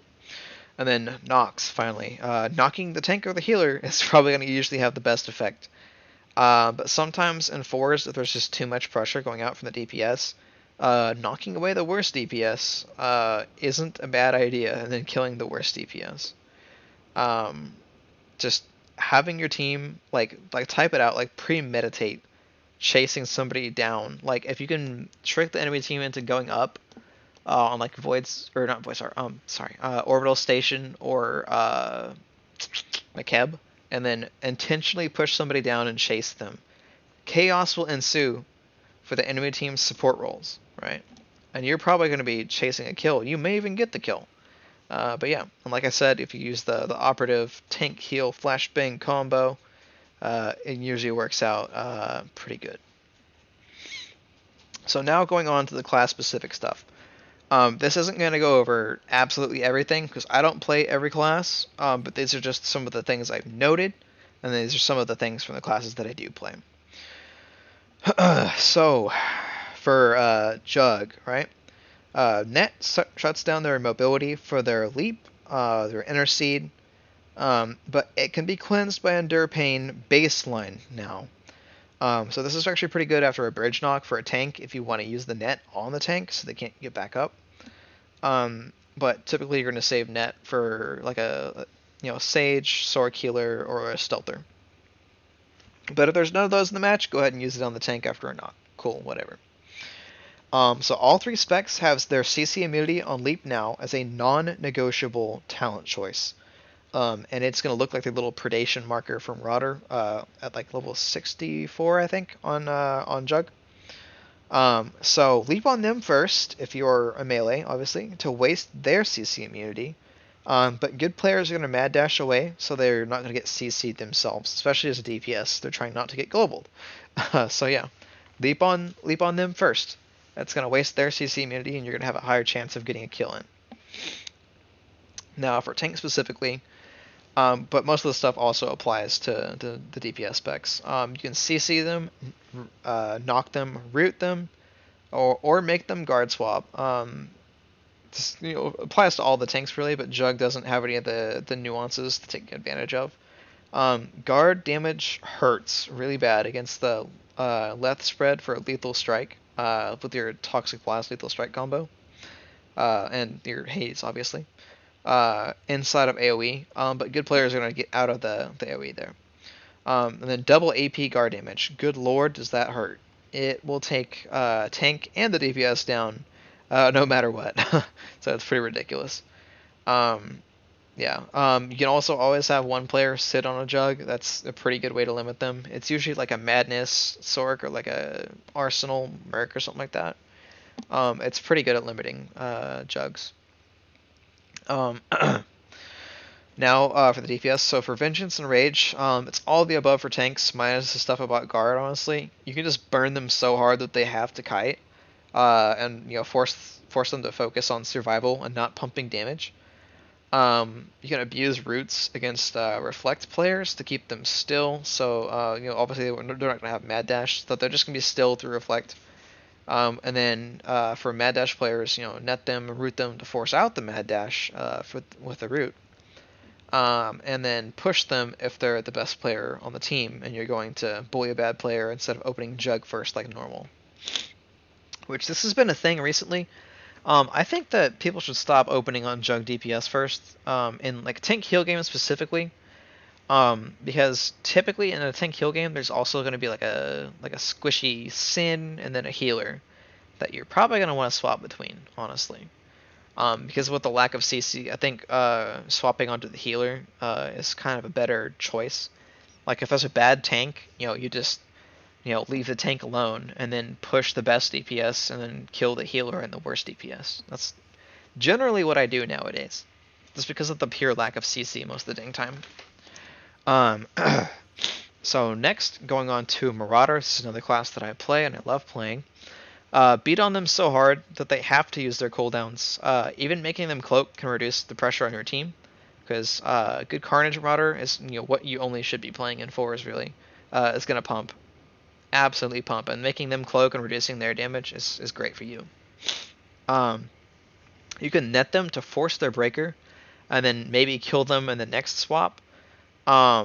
And then knocks, finally. Knocking the tank or the healer is probably going to usually have the best effect. But sometimes in 4s, if there's just too much pressure going out from the DPS, knocking away the worst DPS isn't a bad idea, and then killing the worst DPS. Just having your team, like type it out, like premeditate chasing somebody down. Like if you can trick the enemy team into going up, on like voids or not voids, orbital station or McKeb, and then intentionally push somebody down and chase them. Chaos will ensue for the enemy team's support roles, right? And you're probably going to be chasing a kill. You may even get the kill. But yeah, and like I said, if you use the operative tank heal flashbang combo, it usually works out pretty good. So now going on to the class specific stuff. This isn't going to go over absolutely everything because I don't play every class, but these are just some of the things I've noted, and these are some of the things from the classes that I do play. So, for Jug, right? Net shuts down their mobility for their leap, their intercede, but it can be cleansed by Endure Pain baseline now. So this is actually pretty good after a bridge knock for a tank if you want to use the net on the tank so they can't get back up. But typically you're going to save net for like a Sage, Sorc healer, or a Stealther. But if there's none of those in the match, go ahead and use it on the tank after a knock. Cool, whatever. So all 3 specs have their CC immunity on Leap now as a non-negotiable talent choice. And it's going to look like the little predation marker from Marauder at like level 64, I think, on Jug. So leap on them first if you're a melee, obviously, to waste their CC immunity. But good players are going to mad dash away, so they're not going to get CC'd themselves, especially as a DPS. They're trying not to get globaled. So yeah, leap on them first. That's going to waste their CC immunity, and you're going to have a higher chance of getting a kill in. Now for tank specifically, but most of the stuff also applies to the DPS specs. You can CC them, knock them, root them, or make them guard swap. This, applies to all the tanks really, but Jug doesn't have any of the nuances to take advantage of. Guard damage hurts really bad against the Leth spread for a lethal strike with your Toxic Blast lethal strike combo, and your Haze obviously. Inside of AoE, but good players are going to get out of the AoE there. And then double AP guard damage. Good lord, does that hurt. It will take tank and the DPS down no matter what. So it's pretty ridiculous. Yeah. You can also always have one player sit on a Jug. That's a pretty good way to limit them. It's usually like a Madness Sorc or like a Arsenal Merc or something like that. It's pretty good at limiting Jugs. Now for the DPS, so for Vengeance and Rage, it's all the above for tanks, minus the stuff about Guard, honestly. You can just burn them so hard that they have to kite, and force them to focus on survival and not pumping damage. You can abuse roots against Reflect players to keep them still, so obviously they're not going to have Mad Dash, so they're just going to be still through Reflect. And then for Mad Dash players, net them, root them to force out the Mad Dash with the root. And then push them if they're the best player on the team, and you're going to bully a bad player instead of opening Jug first like normal. Which this has been a thing recently. I think that people should stop opening on Jug DPS first, in like tank heal games specifically, because typically in a tank heal game there's also going to be like a squishy Sin and then a healer that you're probably going to want to swap between, honestly. Because with the lack of CC, I think swapping onto the healer is kind of a better choice. Like if there's a bad tank, you just leave the tank alone and then push the best DPS and then kill the healer and the worst DPS. That's generally what I do nowadays, just because of the pure lack of CC most of the dang time. So next, going on to Marauder. This is another class that I play and I love playing. Beat on them so hard that they have to use their cooldowns. Even making them cloak can reduce the pressure on your team, because good Carnage Marauder is what you only should be playing in fours really. It's gonna pump, absolutely pump, and making them cloak and reducing their damage is great for you. You can net them to force their breaker, and then maybe kill them in the next swap. I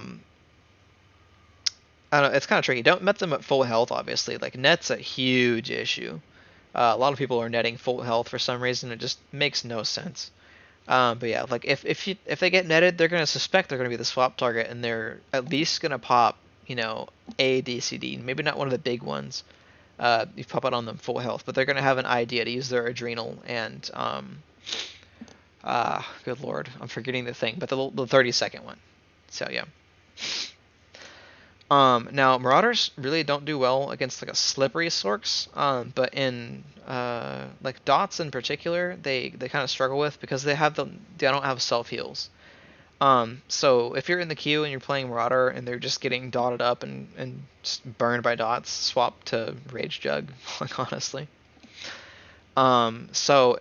don't know, it's kind of tricky. Don't net them at full health, obviously. Like, net's a huge issue. A lot of people are netting full health for some reason. It just makes no sense. But yeah, like if they get netted, they're gonna suspect they're gonna be the swap target, and they're at least gonna pop, a DCD, maybe not one of the big ones. You pop it on them full health, but they're gonna have an idea to use their adrenal and good lord, I'm forgetting the thing, but the 30-second one. So yeah. Now Marauders really don't do well against like a slippery Sorcs, but in like dots in particular, they kind of struggle with, because they don't have self heals. So if you're in the queue and you're playing Marauder and they're just getting dotted up and just burned by dots, swap to Rage Jug, like honestly. So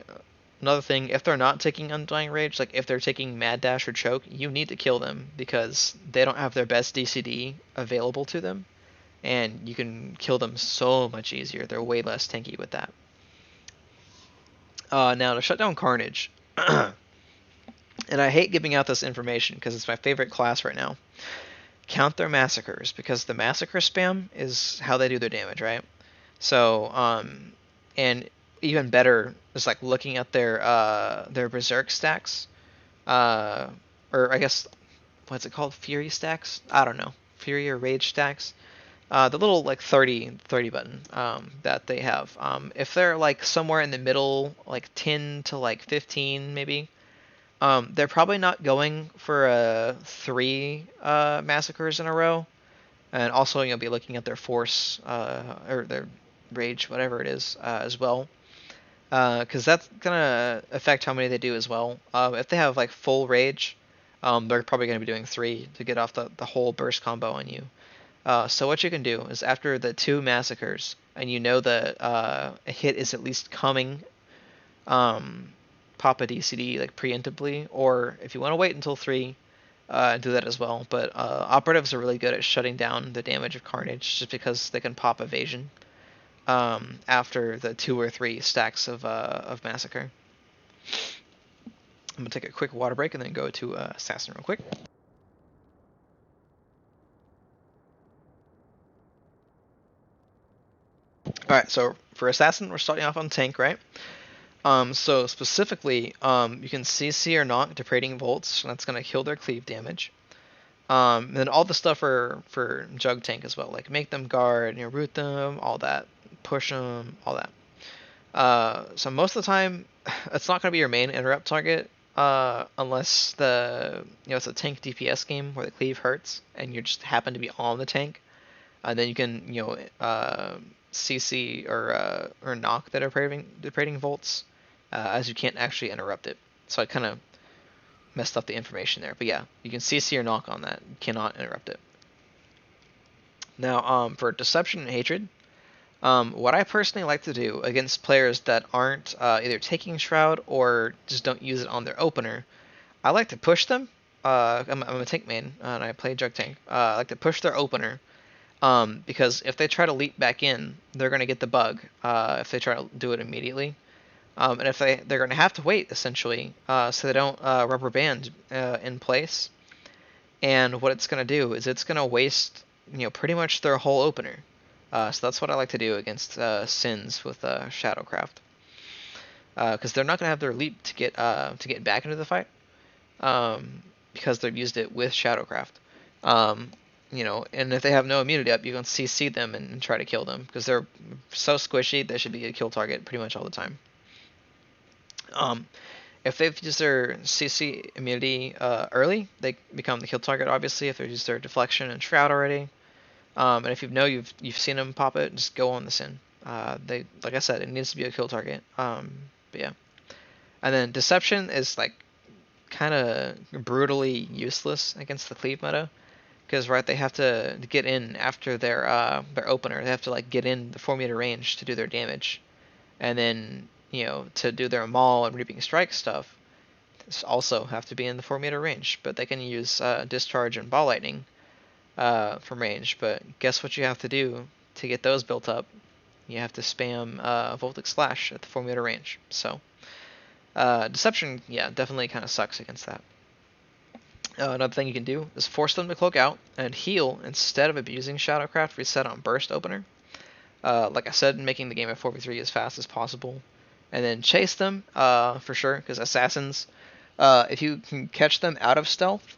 another thing, if they're not taking Undying Rage, like if they're taking Mad Dash or Choke, you need to kill them, because they don't have their best DCD available to them, and you can kill them so much easier. They're way less tanky with that. Now to shut down Carnage, and I hate giving out this information because it's my favorite class right now. Count their massacres, because the massacre spam is how they do their damage, right? So, and even better is like looking at their berserk stacks, or I guess what's it called, fury stacks? I don't know, fury or rage stacks. The little like 30 button that they have. If they're like somewhere in the middle, like 10 to like 15 maybe, they're probably not going for 3 massacres in a row. And also you'll be looking at their force or their rage, whatever it is, as well. Because that's gonna affect how many they do as well. If they have like full rage, they're probably gonna be doing 3 to get off the whole burst combo on you. So what you can do is, after the 2 massacres, and that a hit is at least coming, pop a DCD like preemptively, or if you want to wait until 3, do that as well. But operatives are really good at shutting down the damage of Carnage, just because they can pop evasion after the 2 or 3 stacks of Massacre. I'm going to take a quick water break and then go to Assassin real quick. Alright, so for Assassin, we're starting off on tank, right? So specifically, you can CC or knock depreding volts, and that's going to kill their cleave damage. And then all the stuff for Jug tank as well, like make them guard, root them, all that, push them, all that. So most of the time, it's not going to be your main interrupt target, unless it's a tank DPS game where the cleave hurts, and you just happen to be on the tank. And then you can, CC or knock the depreding volts, as you can't actually interrupt it. So I kind of messed up the information there. But yeah, you can CC or knock on that. You cannot interrupt it. Now, for deception and hatred, what I personally like to do against players that aren't either taking Shroud or just don't use it on their opener, I like to push them. I'm a tank main, and I play jug tank. I like to push their opener, because if they try to leap back in, they're going to get the bug if they try to do it immediately. And if they're going to have to wait, essentially, so they don't rubber band in place. And what it's going to do is it's going to waste, pretty much their whole opener. So that's what I like to do against Sins with Shadowcraft, because they're not going to have their leap to get back into the fight, because they've used it with Shadowcraft. And if they have no immunity up, you can CC them and try to kill them, because they're so squishy. They should be a kill target pretty much all the time. If they've used their CC immunity early, they become the kill target. Obviously, if they've used their deflection and shroud already, and if you've seen them pop it, just go on the Sin. They, like I said, it needs to be a kill target. But yeah, and then deception is like kind of brutally useless against the cleave meta, because they have to get in after their opener. They have to like get in the 4-meter range to do their damage, and then to do their maul and reaping strike stuff, also have to be in the 4-meter range. But they can use discharge and ball lightning from range. But guess what you have to do to get those built up? You have to spam Voltic Slash at the 4-meter range. So deception, yeah, definitely kind of sucks against that. Another thing you can do is force them to cloak out and heal instead of abusing Shadowcraft reset on burst opener. Like I said, making the game a 4v3 as fast as possible. And then chase them, for sure, because assassins, if you can catch them out of stealth,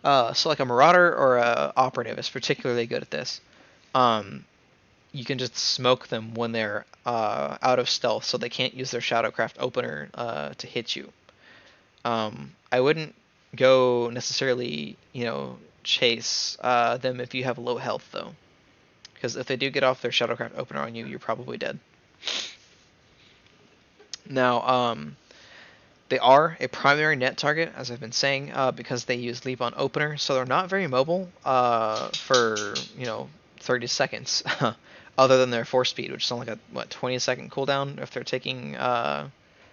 so like a Marauder or a Operative is particularly good at this. You can just smoke them when they're out of stealth, so they can't use their Shadowcraft opener to hit you. I wouldn't go necessarily, chase them if you have low health, though. Because if they do get off their Shadowcraft opener on you, you're probably dead. Now, they are a primary net target, as I've been saying, because they use leap on opener, so they're not very mobile for 30 seconds, other than their force speed, which is only like a 20-second cooldown if they're taking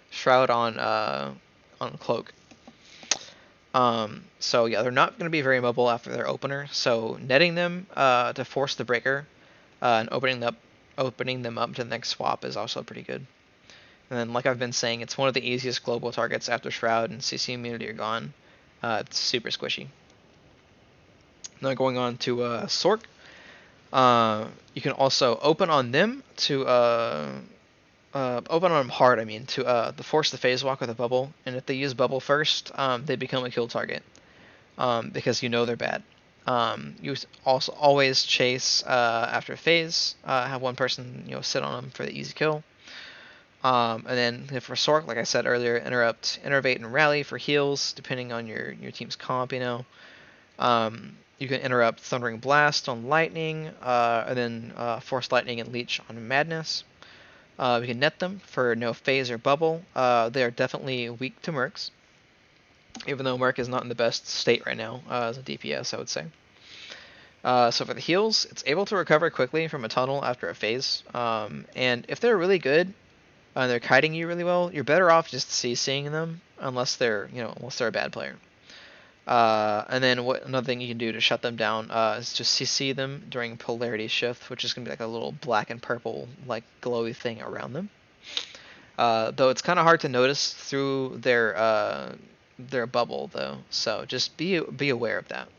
shroud on cloak. So yeah, they're not going to be very mobile after their opener. So netting them to force the breaker and opening them up to the next swap is also pretty good. And then, like I've been saying, it's one of the easiest global targets after Shroud and CC immunity are gone. It's super squishy. Now going on to Sorc. You can also open on them to open on them hard. To force the phase walk with a bubble, and if they use bubble first, they become a kill target because they're bad. You also always chase after phase. Have one person sit on them for the easy kill. And then for Sorc, like I said earlier, interrupt, innervate, and rally for heals, depending on your team's comp. You can interrupt Thundering Blast on Lightning, and then Force Lightning and Leech on Madness. We can net them for no phase or bubble. They are definitely weak to Mercs, even though Merc is not in the best state right now as a DPS, I would say. So for the heals, it's able to recover quickly from a tunnel after a phase. And if they're really good, and they're kiting you really well, you're better off just CCing them, unless they're a bad player. And then another thing you can do to shut them down is just CC them during polarity shift, which is going to be like a little black and purple like glowy thing around them. Though it's kind of hard to notice through their bubble, though, so just be aware of that.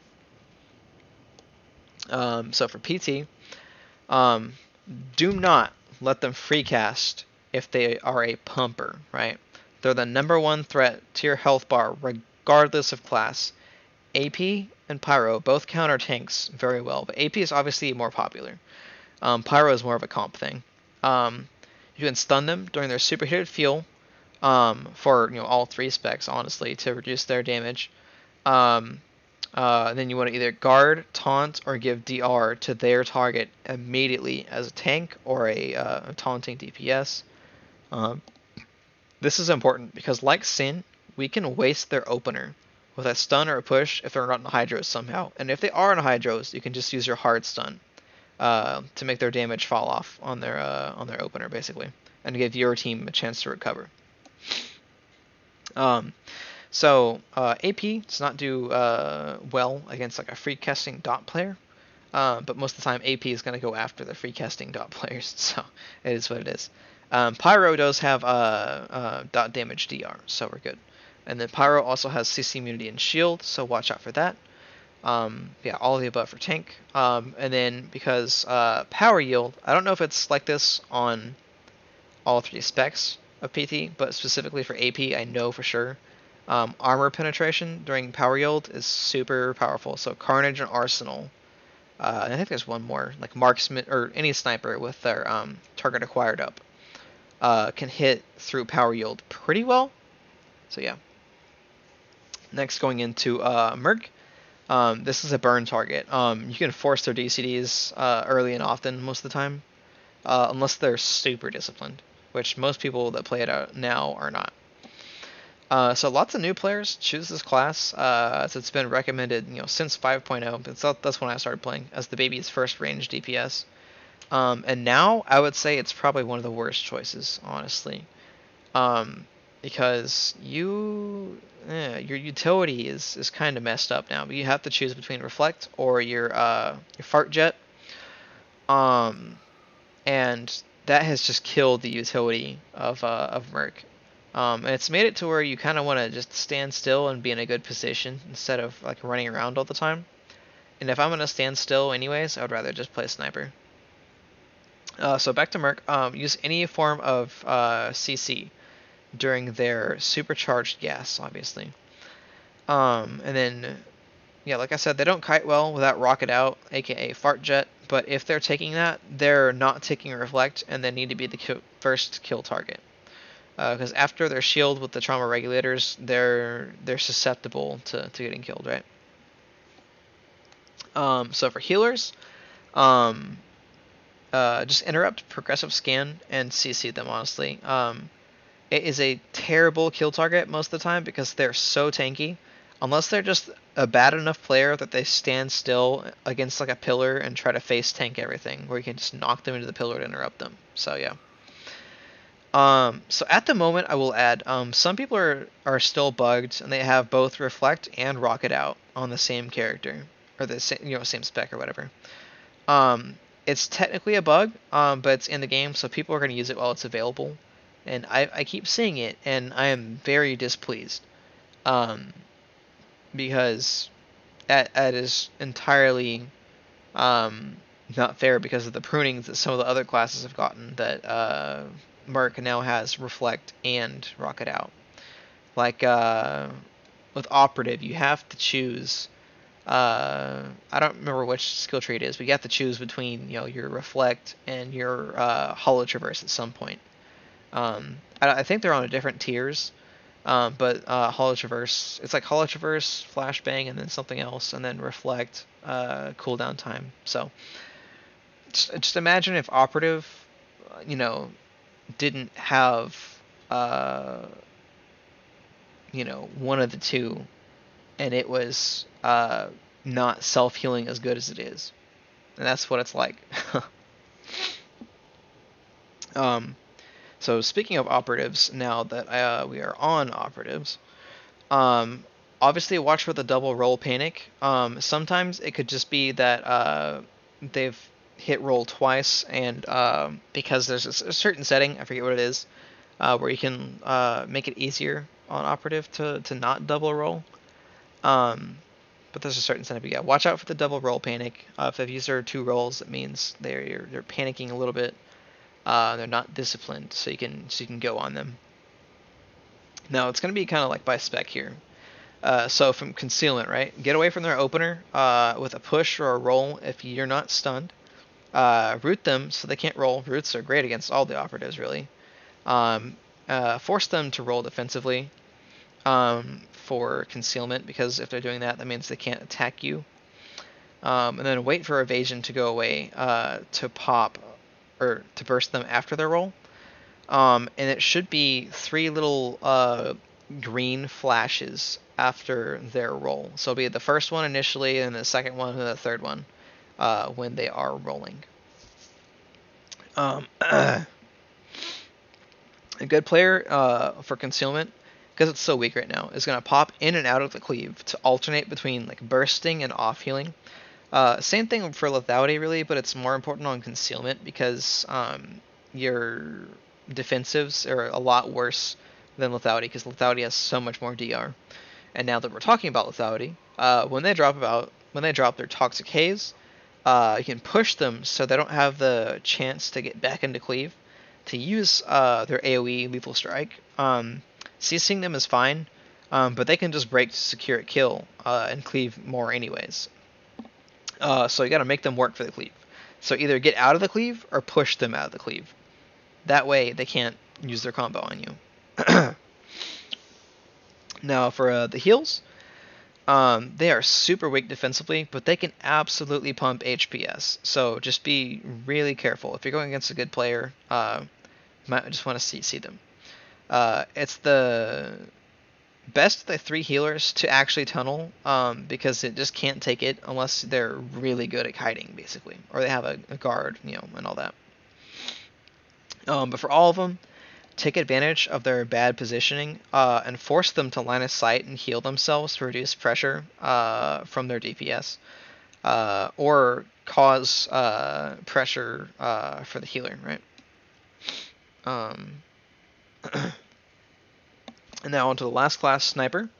So for PT, do not let them free cast if they are a pumper, right? They're the #1 threat to your health bar, regardless of class. AP and Pyro both counter tanks very well, but AP is obviously more popular. Pyro is more of a comp thing. You can stun them during their superheated fuel for all 3 specs, honestly, to reduce their damage. Then you want to either guard, taunt, or give DR to their target immediately as a tank or a taunting DPS. This is important because, like Sin, we can waste their opener with a stun or a push if they're not in hydros somehow. And if they are in hydros, you can just use your hard stun to make their damage fall off on their opener basically, and give your team a chance to recover. So AP does not do well against like a free casting dot player, but most of the time AP is going to go after the free casting dot players, so it is what it is. Pyro does have dot damage DR, so we're good. And then Pyro also has CC immunity and shield, so watch out for that. Yeah, all of the above for tank. And then because power yield, I don't know if it's like this on all three specs of PT, but specifically for AP, I know for sure. Armor penetration during power yield is super powerful. So Carnage and Arsenal. And I think there's one more, like Marksman or any sniper with their target acquired up, can hit through power yield pretty well. So yeah. Next, going into Merc. This is a burn target. You can force their DCDs early and often most of the time, unless they're super disciplined, which most people that play it out now are not. So lots of new players choose this class, as it's been recommended, since 5.0. That's when I started playing as the baby's first range DPS. And now I would say it's probably one of the worst choices, honestly, because your utility is kind of messed up now. But you have to choose between Reflect or your Fart Jet, and that has just killed the utility of Merc. And it's made it to where you kind of want to just stand still and be in a good position instead of like running around all the time. And if I'm gonna stand still anyways, I would rather just play Sniper. So back to Merc. Use any form of CC during their supercharged gas, obviously. And then, yeah, like I said, they don't kite well without Rocket Out, aka Fart Jet. But if they're taking that, they're not taking Reflect, and they need to be the first kill target. Because after their shield with the trauma regulators, they're susceptible to getting killed, right? So for healers, just interrupt, progressive scan, and CC them, honestly. It is a terrible kill target most of the time because they're so tanky. Unless they're just a bad enough player that they stand still against like a pillar and try to face tank everything, where you can just knock them into the pillar to interrupt them. So yeah. So at the moment, I will add, some people are still bugged and they have both Reflect and Rocket Out on the same character, or the same spec or whatever. It's technically a bug, but it's in the game, so people are going to use it while it's available. And I keep seeing it, and I am very displeased, because that is entirely not fair because of the prunings that some of the other classes have gotten that Merc now has Reflect and Rocket Out. Like with Operative, you have to choose. I don't remember which skill tree it is, but you have to choose between your Reflect and your Hollow Traverse at some point. I think they're on different tiers, but Hollow Traverse, it's like Hollow Traverse, Flashbang, and then something else, and then Reflect, cooldown time. So just imagine if Operative, didn't have one of the two, and it was not self-healing as good as it is. And that's what it's like. So speaking of operatives, now that we are on operatives, obviously watch for the double roll panic. Sometimes it could just be that they've hit roll twice, and because there's a certain setting, I forget what it is, where you can make it easier on operative to not double roll. But there's a certain setting. But yeah, watch out for the double roll panic. If they've used their 2 rolls, it means they're panicking a little bit. They're not disciplined, so you can go on them. Now it's going to be kind of like by spec here. So from concealment, right? Get away from their opener with a push or a roll if you're not stunned. Root them so they can't roll. Roots are great against all the operatives, really. Force them to roll defensively for concealment, because if they're doing that, that means they can't attack you. And then wait for evasion to go away to pop or to burst them after their roll. And it should be 3 little green flashes after their roll. So it'll be the first one initially, and the second one, and the third one when they are rolling. A good player for concealment, because it's so weak right now, is going to pop in and out of the cleave to alternate between like bursting and off healing. Same thing for lethality really, but it's more important on concealment because your defensives are a lot worse than lethality, because lethality has so much more DR. And now that we're talking about lethality, when they drop their toxic haze, you can push them so they don't have the chance to get back into cleave to use their AoE lethal strike. CCing them is fine, but they can just break to secure a kill and cleave more anyways. So you got to make them work for the cleave. So either get out of the cleave or push them out of the cleave. That way they can't use their combo on you. Now for the heals, they are super weak defensively, but they can absolutely pump HPS. So just be really careful. If you're going against a good player, you might just want to see them. It's the best of the 3 healers to actually tunnel, because it just can't take it unless they're really good at hiding, basically, or they have a guard, and all that. But for all of them, take advantage of their bad positioning and force them to line of sight and heal themselves to reduce pressure from their DPS, or cause pressure for the healer, right? And now onto the last class, Sniper.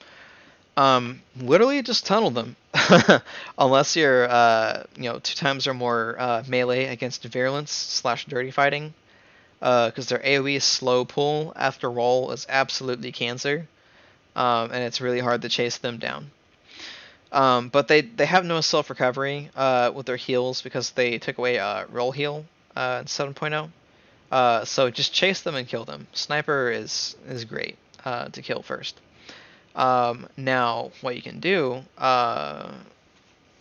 Literally just tunnel them. Unless you're, 2 times or more melee against virulence / dirty fighting. Because their AoE slow pull after roll is absolutely cancer. And it's really hard to chase them down. But they have no self-recovery with their heals because they took away roll heal in 7.0. So just chase them and kill them. Sniper is great to kill first. Now, what you can do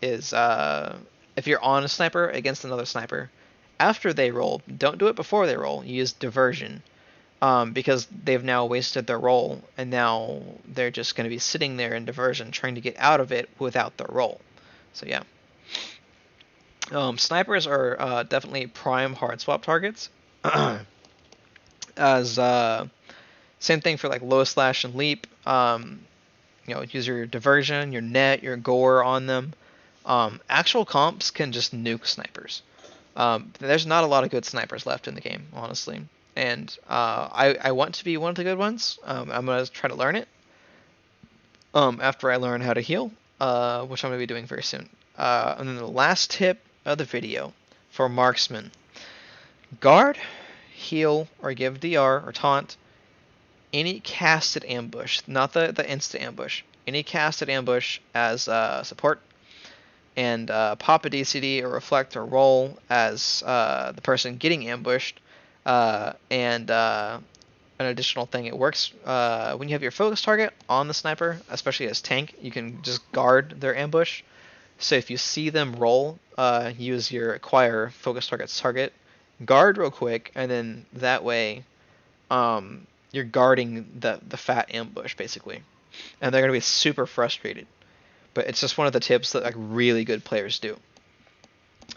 is if you're on a sniper against another sniper, after they roll, don't do it before they roll. Use diversion, because they've now wasted their roll, and now they're just going to be sitting there in diversion trying to get out of it without their roll. So yeah. Snipers are definitely prime hard swap targets. As same thing for like low slash and leap. Use your diversion, your net, your gore on them. Actual comps can just nuke snipers. There's not a lot of good snipers left in the game, honestly. And I want to be one of the good ones. I'm going to try to learn it after I learn how to heal, which I'm going to be doing very soon. And then the last tip of the video for marksman. Guard, heal, or give DR or taunt any casted ambush, not the instant ambush, any casted ambush as support, and pop a DCD or reflect or roll as the person getting ambushed. And an additional thing, it works when you have your focus target on the sniper, especially as tank, you can just guard their ambush. So if you see them roll, use your acquire focus target, guard real quick, and then that way you're guarding the fat ambush, basically. And they're going to be super frustrated. But it's just one of the tips that like really good players do.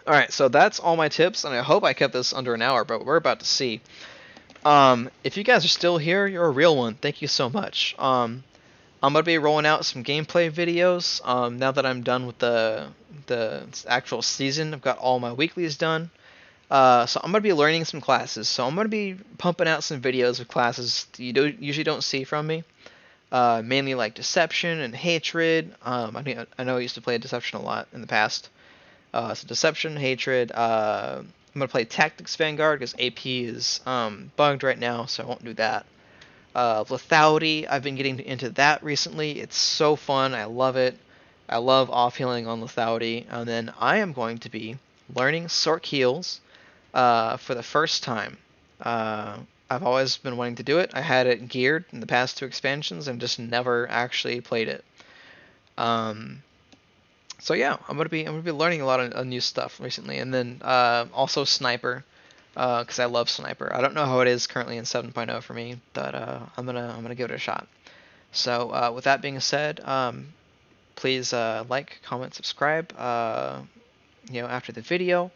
Alright, so that's all my tips, and I hope I kept this under an hour, but we're about to see. If you guys are still here, you're a real one. Thank you so much. I'm going to be rolling out some gameplay videos now that I'm done with the actual season. I've got all my weeklies done. So I'm going to be learning some classes. So I'm going to be pumping out some videos of classes you usually don't see from me. Mainly like Deception and Hatred. I know I used to play Deception a lot in the past. So Deception, Hatred. I'm going to play Tactics Vanguard because AP is bugged right now, so I won't do that. Lethality, I've been getting into that recently. It's so fun. I love it. I love off-healing on Lethality. And then I am going to be learning Sorc heals for the first time. I've always been wanting to do it. I had it geared in the past 2 expansions and just never actually played it. So yeah, I'm gonna be learning a lot of new stuff recently, and then also Sniper, because I love Sniper. I don't know how it is currently in 7.0 for me, but I'm gonna give it a shot. So with that being said, please like, comment, subscribe. After the video.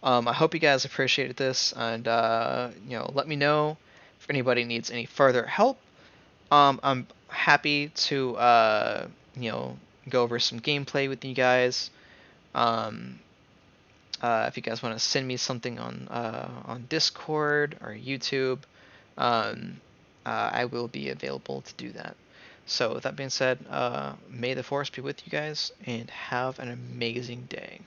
I hope you guys appreciated this, and let me know if anybody needs any further help. I'm happy to go over some gameplay with you guys. If you guys want to send me something on Discord or YouTube, I will be available to do that. So with that being said, may the force be with you guys, and have an amazing day.